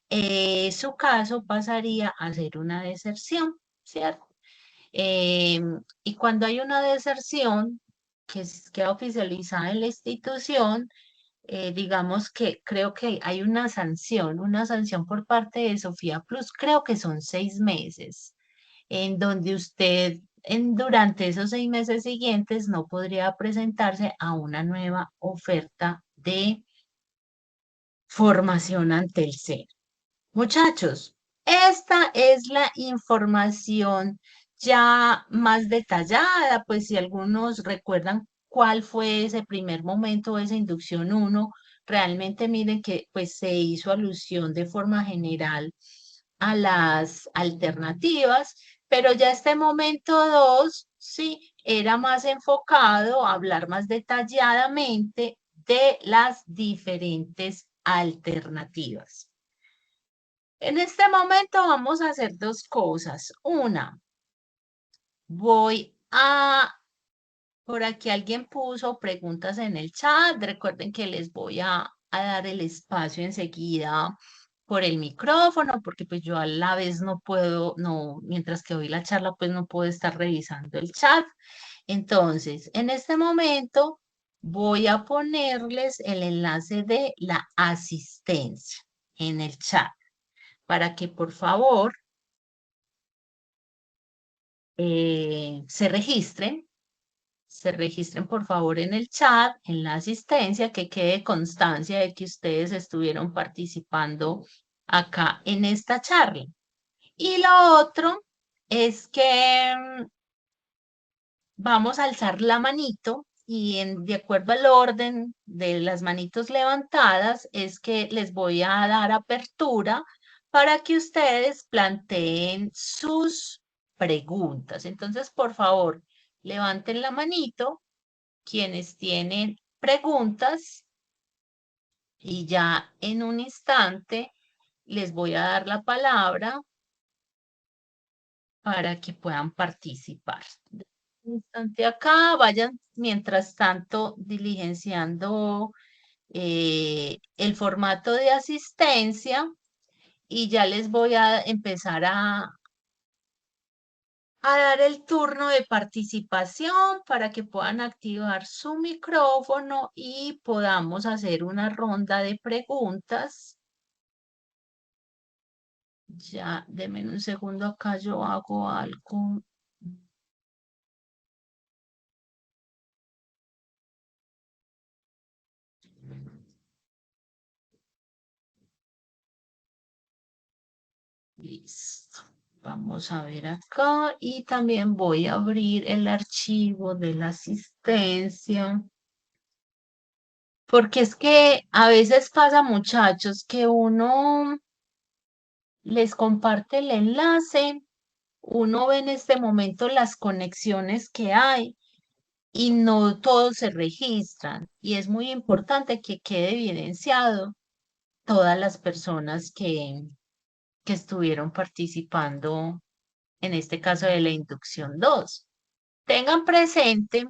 su caso pasaría a ser una deserción, ¿cierto? Y cuando hay una deserción queda oficializada en la institución, digamos que creo que hay una sanción por parte de Sofía Plus, creo que son 6 meses, en donde usted durante esos 6 meses siguientes no podría presentarse a una nueva oferta de formación ante el SER. Muchachos, esta es la información ya más detallada, pues si algunos recuerdan cuál fue ese primer momento, esa inducción 1, realmente miren que pues se hizo alusión de forma general a las alternativas, pero ya este momento 2, sí, era más enfocado a hablar más detalladamente de las diferentes alternativas. En este momento vamos a hacer dos cosas. Una, por aquí alguien puso preguntas en el chat. Recuerden que les voy a dar el espacio enseguida por el micrófono, porque pues yo a la vez no puedo, no, mientras que doy la charla, pues no puedo estar revisando el chat. Entonces, en este momento voy a ponerles el enlace de la asistencia en el chat para que por favor se registren por favor en el chat, en la asistencia, que quede constancia de que ustedes estuvieron participando acá en esta charla. Y lo otro es que vamos a alzar la manito y de acuerdo al orden de las manitos levantadas es que les voy a dar apertura para que ustedes planteen sus preguntas. Entonces, por favor, levanten la manito quienes tienen preguntas y ya en un instante les voy a dar la palabra para que puedan participar. Un instante acá, vayan mientras tanto diligenciando el formato de asistencia y ya les voy a empezar a dar el turno de participación para que puedan activar su micrófono y podamos hacer una ronda de preguntas. Ya, denme un segundo acá, yo hago algo. Listo. Vamos a ver acá y también voy a abrir el archivo de la asistencia. Porque es que a veces pasa, muchachos, que uno les comparte el enlace, uno ve en este momento las conexiones que hay y no todos se registran. Y es muy importante que quede evidenciado todas las personas que estuvieron participando, en este caso de la inducción 2. Tengan presente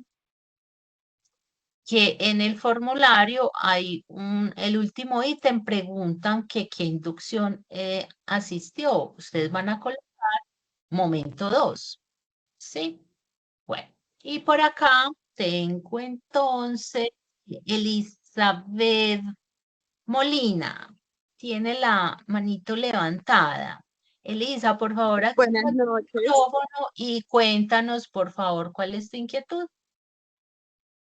que en el formulario hay el último ítem, preguntan que qué inducción asistió. Ustedes van a colocar momento 2, ¿sí? Bueno, y por acá tengo entonces Elizabeth Molina. Tiene la manito levantada. Elisa, por favor, activa Buenas el noches. micrófono y cuéntanos, por favor, cuál es tu inquietud.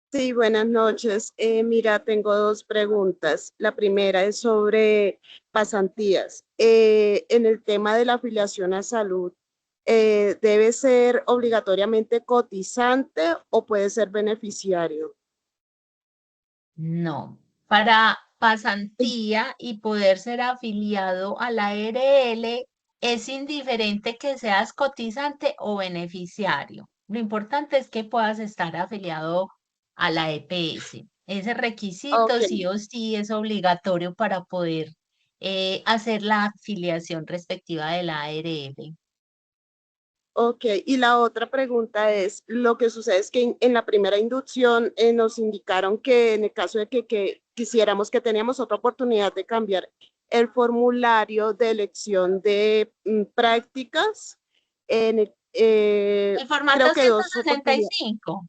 Sí, buenas noches. Mira, tengo dos preguntas. La primera es sobre pasantías. En el tema de la afiliación a salud, ¿debe ser obligatoriamente cotizante o puede ser beneficiario? No, para pasantía y poder ser afiliado a la ARL es indiferente que seas cotizante o beneficiario. Lo importante es que puedas estar afiliado a la EPS. Ese Ok, requisito sí o sí es obligatorio para poder hacer la afiliación respectiva de la ARL. ok. Y la otra pregunta es, lo que sucede es que en la primera inducción nos indicaron que en el caso de que quisiéramos que teníamos otra oportunidad de cambiar el formulario de elección de prácticas, El formato creo que dos 165. oportunidades.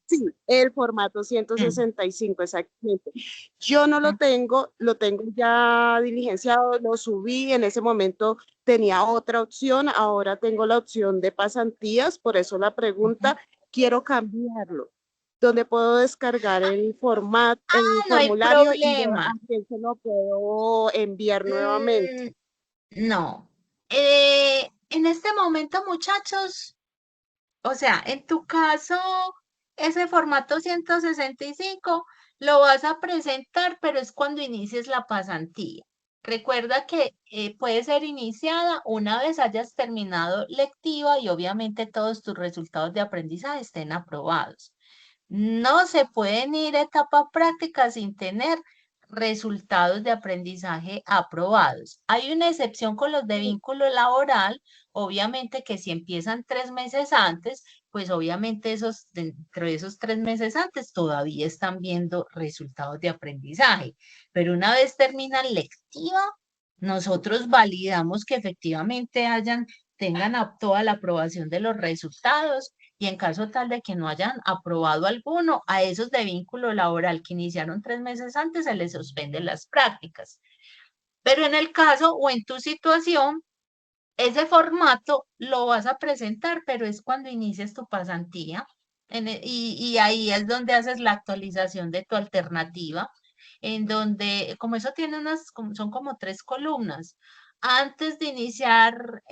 Sí, el formato Mm, 165, exactamente. Yo no lo mm, tengo, lo tengo ya diligenciado, lo subí, en ese momento tenía otra opción, ahora tengo la opción de pasantías, por eso la ujú. pregunta, quiero cambiarlo. ¿Dónde puedo descargar el formato, el No hay formulario y problema. a quién se lo puedo enviar nuevamente? Mm, no. En este momento, muchachos, o sea, en tu caso, ese formato 165 lo vas a presentar, pero es cuando inicies la pasantía. Recuerda que puede ser iniciada una vez hayas terminado lectiva y obviamente todos tus resultados de aprendizaje estén aprobados. No se pueden ir a etapa práctica sin tener resultados de aprendizaje aprobados. Hay una excepción con los de vínculo laboral, obviamente que si empiezan 3 meses antes, pues obviamente dentro de esos 3 meses antes todavía están viendo resultados de aprendizaje. Pero una vez terminan lectiva, nosotros validamos que efectivamente tengan toda la aprobación de los resultados y en caso tal de que no hayan aprobado alguno, a esos de vínculo laboral que iniciaron 3 meses antes se les suspenden las prácticas. Pero en el caso o en tu situación, ese formato lo vas a presentar, pero es cuando inicies tu pasantía. Y ahí es donde haces la actualización de tu alternativa, en donde, como eso tiene son como 3 columnas. Antes de iniciar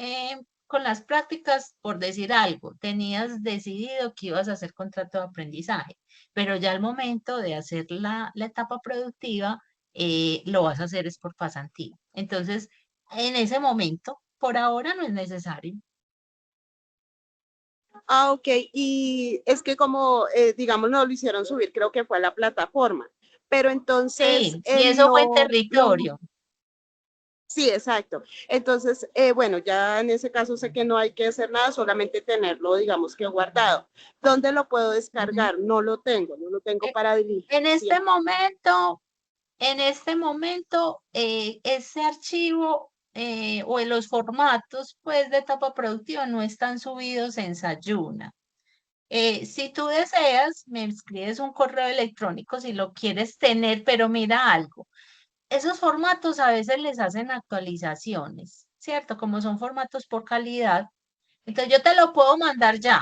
con las prácticas, por decir algo, tenías decidido que ibas a hacer contrato de aprendizaje, pero ya al momento de hacer la etapa productiva, lo vas a hacer es por pasantía. Entonces, en ese momento, por ahora no es necesario. Ah, ok, y es que como, digamos, no lo hicieron subir, creo que fue a la plataforma, pero entonces Sí, y eso fue en lo. territorio. Sí, exacto. Entonces, bueno, ya en ese caso sé que no hay que hacer nada, solamente tenerlo, digamos que guardado. ¿Dónde lo puedo Ujú. descargar? No lo tengo Eh, para En diligencia. este momento, ese archivo o en los formatos pues de etapa productiva no están subidos en Sayuna. Si tú deseas, me escribes un correo electrónico si lo quieres tener, pero mira algo. Esos formatos a veces les hacen actualizaciones, ¿cierto? Como son formatos por calidad. Entonces yo te lo puedo mandar ya.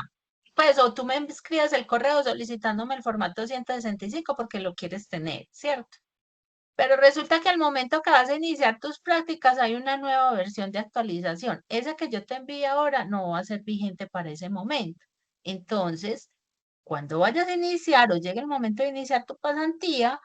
Pues o tú me escribes el correo solicitándome el formato 165 porque lo quieres tener, ¿cierto? Pero resulta que al momento que vas a iniciar tus prácticas hay una nueva versión de actualización. Esa que yo te envío ahora no va a ser vigente para ese momento. Entonces, cuando vayas a iniciar o llegue el momento de iniciar tu pasantía,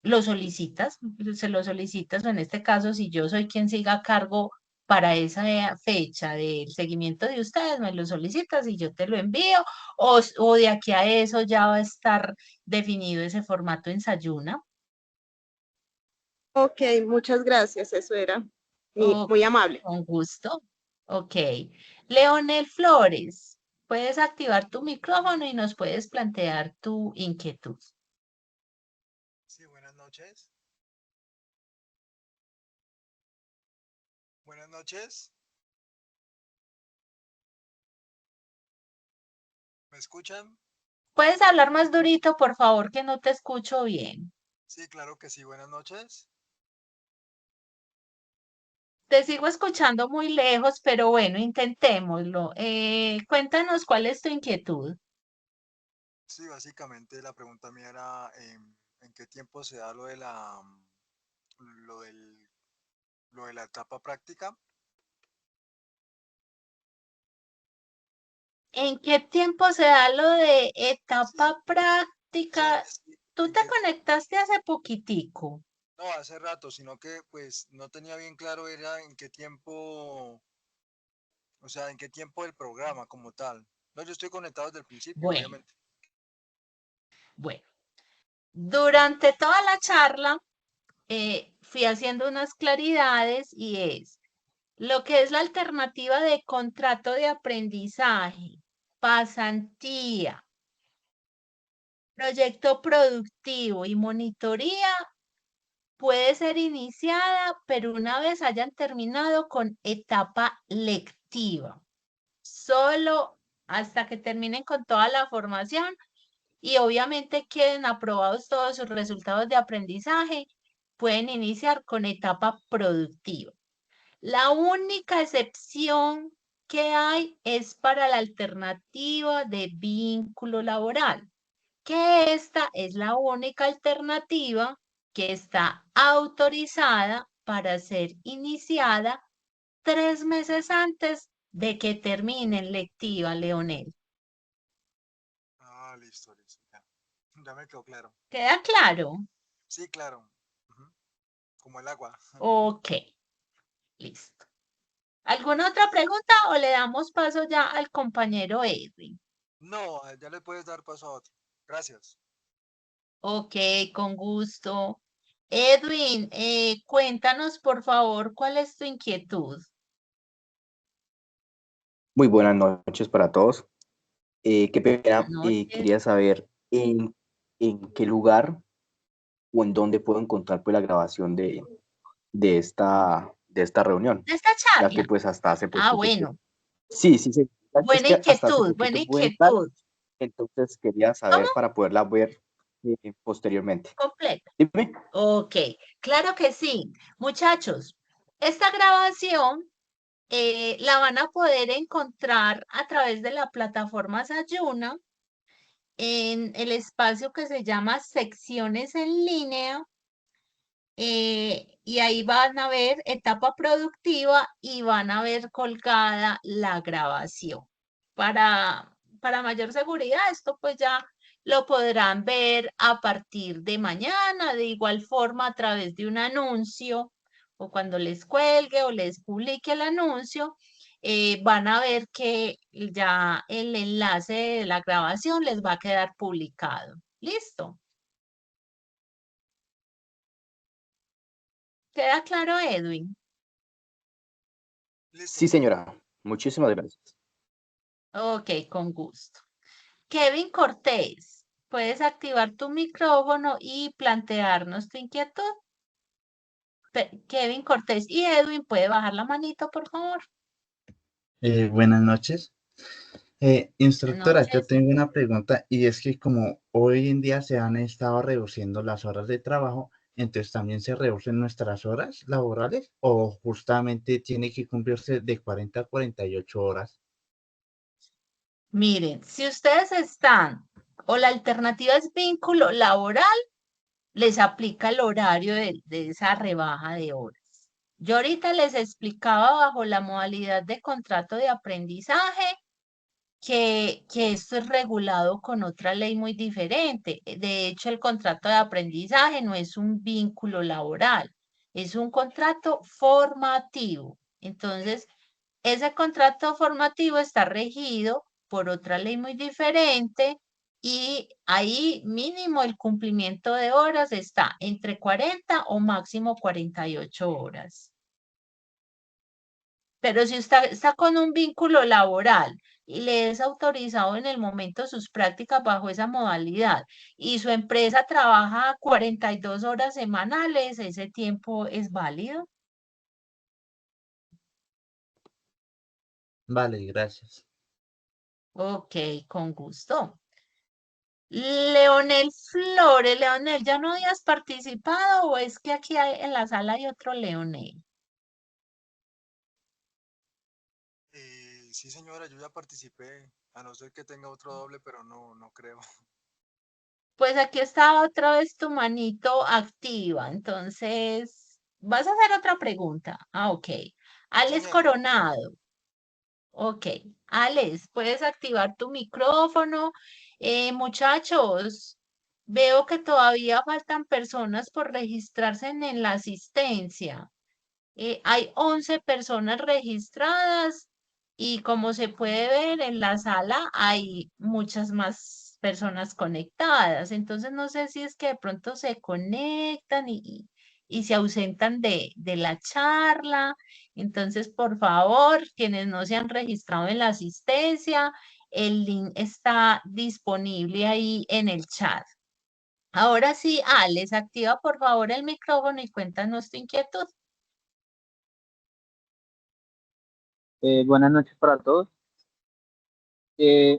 lo solicitas, se lo solicitas, o en este caso, si yo soy quien siga a cargo para esa fecha del seguimiento de ustedes, me lo solicitas y yo te lo envío, o de aquí a eso ya va a estar definido ese formato en Sayuna. Ok, muchas gracias, eso era Oh, muy amable. con gusto. Ok. Leonel Flores, puedes activar tu micrófono y nos puedes plantear tu inquietud. Sí, buenas noches. Buenas noches. ¿Me escuchan? ¿Puedes hablar más durito, por favor, que no te escucho bien? Sí, claro que sí. Buenas noches. Te sigo escuchando muy lejos, pero bueno, intentémoslo. Cuéntanos cuál es tu inquietud. Sí, básicamente la pregunta mía era en qué tiempo se da lo de lo del, lo de la etapa práctica. ¿En qué tiempo se da lo de Sí, etapa o sea, práctica? sí, Tú en te qué, conectaste hace poquitico. no, hace rato, sino que pues no tenía bien claro era en qué tiempo, o sea, en qué tiempo del programa como tal. No, yo estoy conectado desde el principio, Bueno, obviamente. bueno. Durante toda la charla fui haciendo unas claridades y es lo que es la alternativa de contrato de aprendizaje, pasantía, proyecto productivo y monitoría puede ser iniciada, pero una vez hayan terminado con etapa lectiva, solo hasta que terminen con toda la formación y obviamente queden aprobados todos sus resultados de aprendizaje, pueden iniciar con etapa productiva. La única excepción que hay es para la alternativa de vínculo laboral, que esta es la única alternativa que está autorizada para ser iniciada 3 meses antes de que terminen lectiva, Leonel. Ah, listo, listo. Ya, ya me quedó claro. ¿Queda claro? Sí, claro. Ujú, como el agua. Ok, listo. ¿Alguna otra pregunta o le damos paso ya al compañero Edwin? No, ya le puedes dar paso a otro. Gracias. Ok, con gusto. Edwin, cuéntanos por favor cuál es tu inquietud. Muy buenas noches para todos. Qué pena, Noches. quería saber en qué lugar o en dónde puedo encontrar pues, la grabación de esta reunión, ¿De esta ya que charla? pues hasta hace Ah, poquito. bueno, Sí, sí, sí. Es buena que hasta hace inquietud, buena poquito pude entrar, inquietud. entonces quería ¿Cómo? saber para poderla ver posteriormente. Completa. Dime. Ok, claro que sí. Muchachos, esta grabación la van a poder encontrar a través de la plataforma Sayuna en el espacio que se llama Secciones en línea y ahí van a ver etapa productiva y van a ver colgada la grabación. Para mayor seguridad, esto pues ya lo podrán ver a partir de mañana, de igual forma a través de un anuncio o cuando les cuelgue o les publique el anuncio, van a ver que ya el enlace de la grabación les va a quedar publicado. ¿Listo? ¿Queda claro, Edwin? Listo, Sí, señora. señora. Muchísimas gracias. Ok, con gusto. Kevin Cortés, puedes activar tu micrófono y plantearnos tu inquietud. Kevin Cortés y Edwin, ¿puede bajar la manito, por favor? Buenas noches. Buenas Instructora, yo noches. tengo una pregunta y es que como hoy en día se han estado reduciendo las horas de trabajo, entonces también se reducen nuestras horas laborales o justamente tiene que cumplirse de 40 a 48 horas. Miren, si ustedes están o la alternativa es vínculo laboral, les aplica el horario de esa rebaja de horas. Yo ahorita les explicaba bajo la modalidad de contrato de aprendizaje que esto es regulado con otra ley muy diferente. De hecho, el contrato de aprendizaje no es un vínculo laboral, es un contrato formativo. Entonces, ese contrato formativo está regido por otra ley muy diferente y ahí mínimo el cumplimiento de horas está entre 40 o máximo 48 horas. Pero si usted está con un vínculo laboral y le es autorizado en el momento sus prácticas bajo esa modalidad y su empresa trabaja 42 horas semanales, ese tiempo es válido. Vale, gracias. Ok, con gusto. Leonel Flores, Leonel, ¿ya no habías participado o es que aquí en la sala hay otro Leonel? Sí, señora, yo ya participé, a no ser que tenga otro doble, pero no, no creo. Pues aquí está otra vez tu manito activa. Entonces, vas a hacer otra pregunta. Ah, ok. Alex Señora, Coronado. Ok. Alex, puedes activar tu micrófono. Muchachos, veo que todavía faltan personas por registrarse en la asistencia. Hay 11 personas registradas y como se puede ver en la sala hay muchas más personas conectadas. Entonces no sé si es que de pronto se conectan y se ausentan de la charla. Entonces, por favor, quienes no se han registrado en la asistencia, el link está disponible ahí en el chat. Ahora sí, Alex, activa por favor el micrófono y cuéntanos tu inquietud. Buenas noches para todos.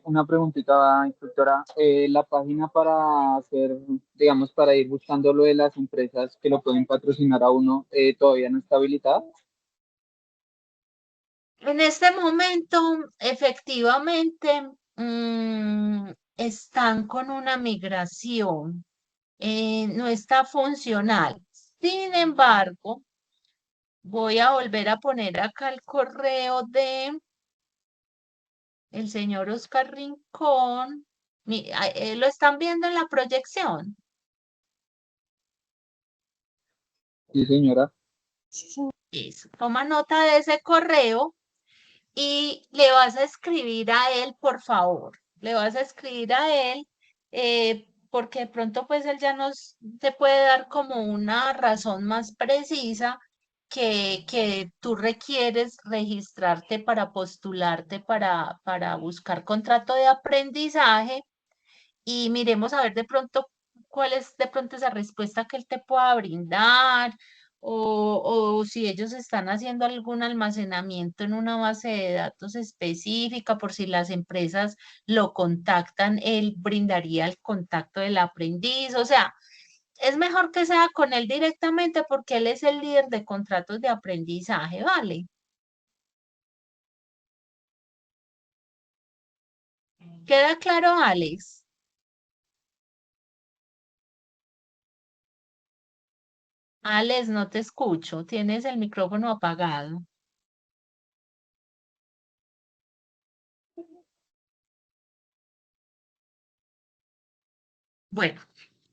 Una preguntita, instructora. La página para hacer, digamos, para ir buscando lo de las empresas que lo pueden patrocinar a uno, todavía no está habilitada. En este momento, efectivamente, están con una migración, no está funcional. Sin embargo, voy a volver a poner acá el correo de el señor Oscar Rincón. ¿Lo están viendo en la proyección? Sí, señora. Eso. Toma nota de ese correo y le vas a escribir a él, por favor. Le vas a escribir a él, porque de pronto pues él ya nos te puede dar como una razón más precisa que tú requieres registrarte para postularte para buscar contrato de aprendizaje y miremos a ver de pronto cuál es de pronto esa respuesta que él te pueda brindar o si ellos están haciendo algún almacenamiento en una base de datos específica, por si las empresas lo contactan, él brindaría el contacto del aprendiz. O sea, es mejor que sea con él directamente porque él es el líder de contratos de aprendizaje, ¿vale? ¿Queda claro, Alex? Alex, no te escucho. Tienes el micrófono apagado. Bueno,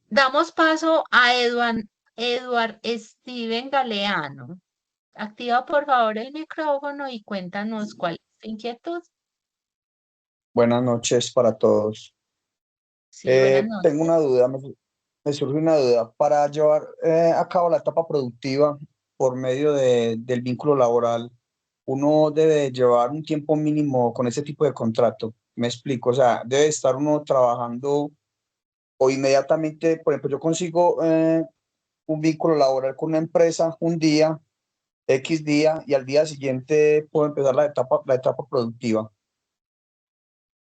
damos paso a Edward Steven Galeano. Activa por favor el micrófono y cuéntanos cuál es tu inquietud. Buenas noches para todos. Sí, buenas noches. Tengo una duda, me surge una duda. Para llevar a cabo la etapa productiva por medio del vínculo laboral, uno debe llevar un tiempo mínimo con ese tipo de contrato. Me explico, o sea, debe estar uno trabajando o inmediatamente, por ejemplo, yo consigo un vínculo laboral con una empresa un día, X día, y al día siguiente puedo empezar la etapa productiva.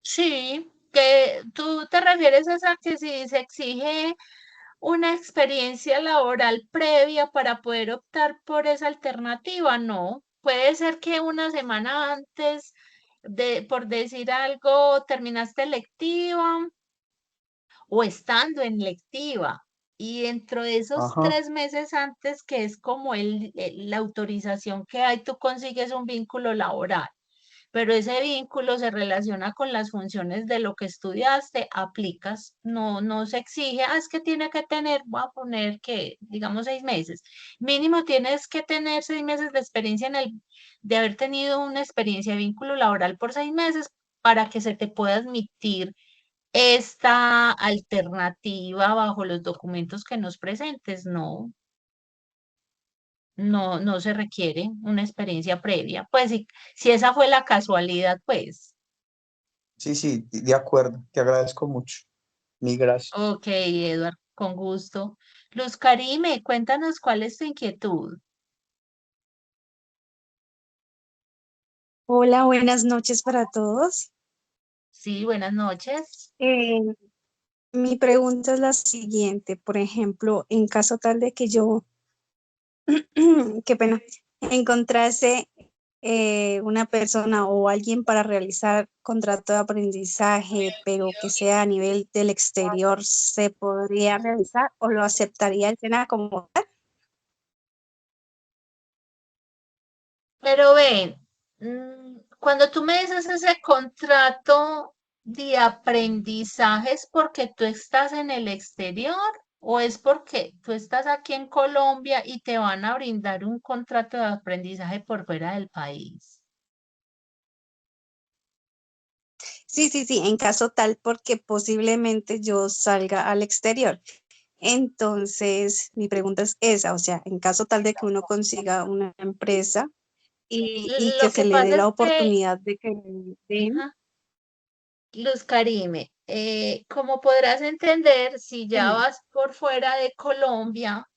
Sí, que tú te refieres a que si se exige una experiencia laboral previa para poder optar por esa alternativa, no. Puede ser que una semana antes por decir algo, terminaste lectiva o estando en lectiva. Y dentro de esos Ajá. 3 meses antes, que es como la autorización que hay, tú consigues un vínculo laboral, pero ese vínculo se relaciona con las funciones de lo que estudiaste, aplicas, no se exige, es que tiene que tener, voy a poner que, digamos, 6 meses, mínimo tienes que tener 6 meses de experiencia de haber tenido una experiencia de vínculo laboral por 6 meses para que se te pueda admitir esta alternativa bajo los documentos que nos presentes. No se requiere una experiencia previa. Pues si esa fue la casualidad, pues. Sí, de acuerdo, te agradezco mucho. Mil gracias. Ok, Edward, con gusto. Luz Karime, cuéntanos cuál es tu inquietud. Hola, buenas noches para todos. Sí, buenas noches. Mi pregunta es la siguiente. Por ejemplo, en caso tal de que yo, qué pena, encontrase una persona o alguien para realizar contrato de aprendizaje, pero que sea a nivel del exterior, ¿se podría realizar o lo aceptaría el SENA como tal? Pero ven, cuando tú me dices ese contrato de aprendizaje, ¿es porque tú estás en el exterior o es porque tú estás aquí en Colombia y te van a brindar un contrato de aprendizaje por fuera del país? Sí, sí, sí, en caso tal porque posiblemente yo salga al exterior. Entonces, mi pregunta es esa, o sea, en caso tal de que uno consiga una empresa y que Lo se que le dé pasa la es que, oportunidad de que le den, ajá, Luz Karime, como podrás entender, si ya dime. vas por fuera de Colombia,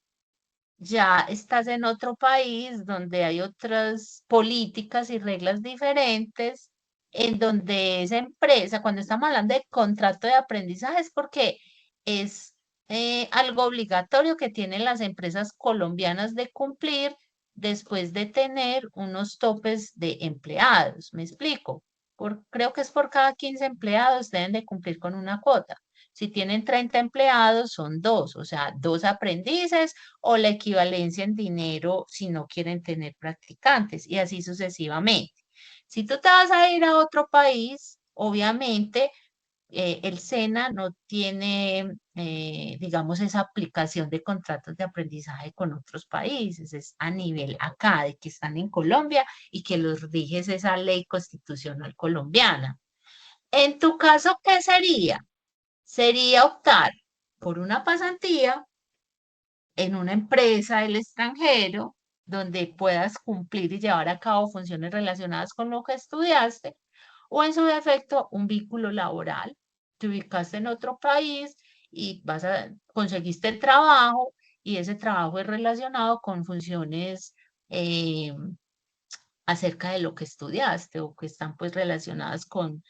ya estás en otro país donde hay otras políticas y reglas diferentes, en donde esa empresa, cuando estamos hablando de contrato de aprendizaje, es porque es algo obligatorio que tienen las empresas colombianas de cumplir después de tener unos topes de empleados. ¿Me explico? Creo que es por cada 15 empleados deben de cumplir con una cuota. Si tienen 30 empleados, son dos, o sea, dos aprendices o la equivalencia en dinero si no quieren tener practicantes y así sucesivamente. Si tú te vas a ir a otro país, obviamente el SENA no tiene, digamos, esa aplicación de contratos de aprendizaje con otros países, es a nivel acá, de que están en Colombia y que los rige esa ley constitucional colombiana. En tu caso, ¿qué sería? Sería optar por una pasantía en una empresa del extranjero donde puedas cumplir y llevar a cabo funciones relacionadas con lo que estudiaste, o en su defecto un vínculo laboral. Te ubicaste en otro país y conseguiste el trabajo y ese trabajo es relacionado con funciones eh, acerca de lo que estudiaste o que están pues relacionadas con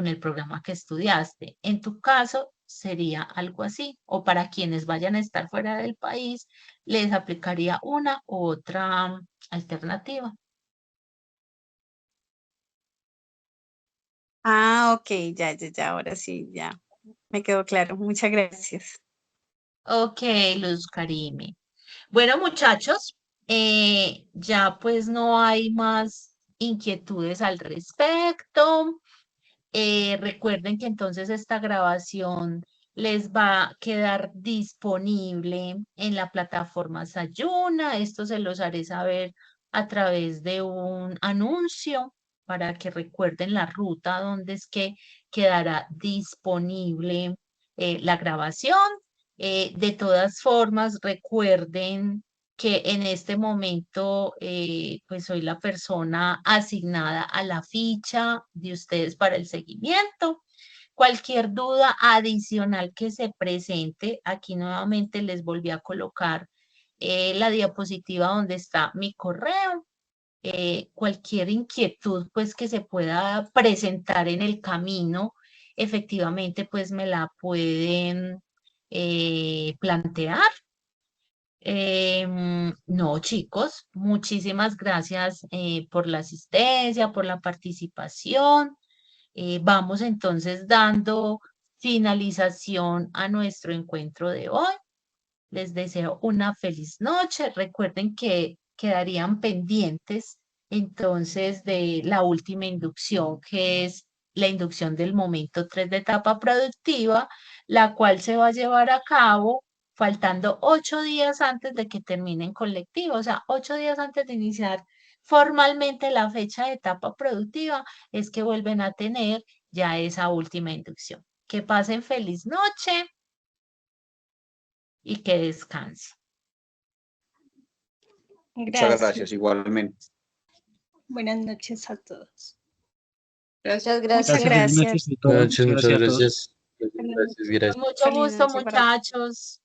el programa que estudiaste. En tu caso sería algo así, o para quienes vayan a estar fuera del país, les aplicaría una u otra alternativa. Ah, ok, ya, ya, ya, ahora sí, ya, me quedó claro. Muchas gracias. Ok, Luz Karime. Bueno, muchachos, ya pues no hay más inquietudes al respecto. Recuerden que entonces esta grabación les va a quedar disponible en la plataforma Sayuna. Esto se los haré saber a través de un anuncio para que recuerden la ruta donde es que quedará disponible la grabación. De todas formas, recuerden que en este momento pues soy la persona asignada a la ficha de ustedes para el seguimiento. Cualquier duda adicional que se presente, aquí nuevamente les volví a colocar la diapositiva donde está mi correo. Cualquier inquietud pues que se pueda presentar en el camino, efectivamente pues me la pueden plantear. No, chicos, muchísimas gracias por la asistencia, por la participación. Vamos entonces dando finalización a nuestro encuentro de hoy. Les deseo una feliz noche. Recuerden que quedarían pendientes entonces de la última inducción, que es la inducción del momento 3 de etapa productiva, la cual se va a llevar a cabo faltando 8 días antes de que terminen colectivo, o sea, 8 días antes de iniciar formalmente la fecha de etapa productiva, es que vuelven a tener ya esa última inducción. Que pasen feliz noche y que descanse. Muchas Gracias. gracias, igualmente. Buenas noches a todos. Muchas Muchas gracias. gracias. Buenas noches, muchas gracias. Feliz Gracias, gracias. Con mucho feliz gusto, noche para muchachos.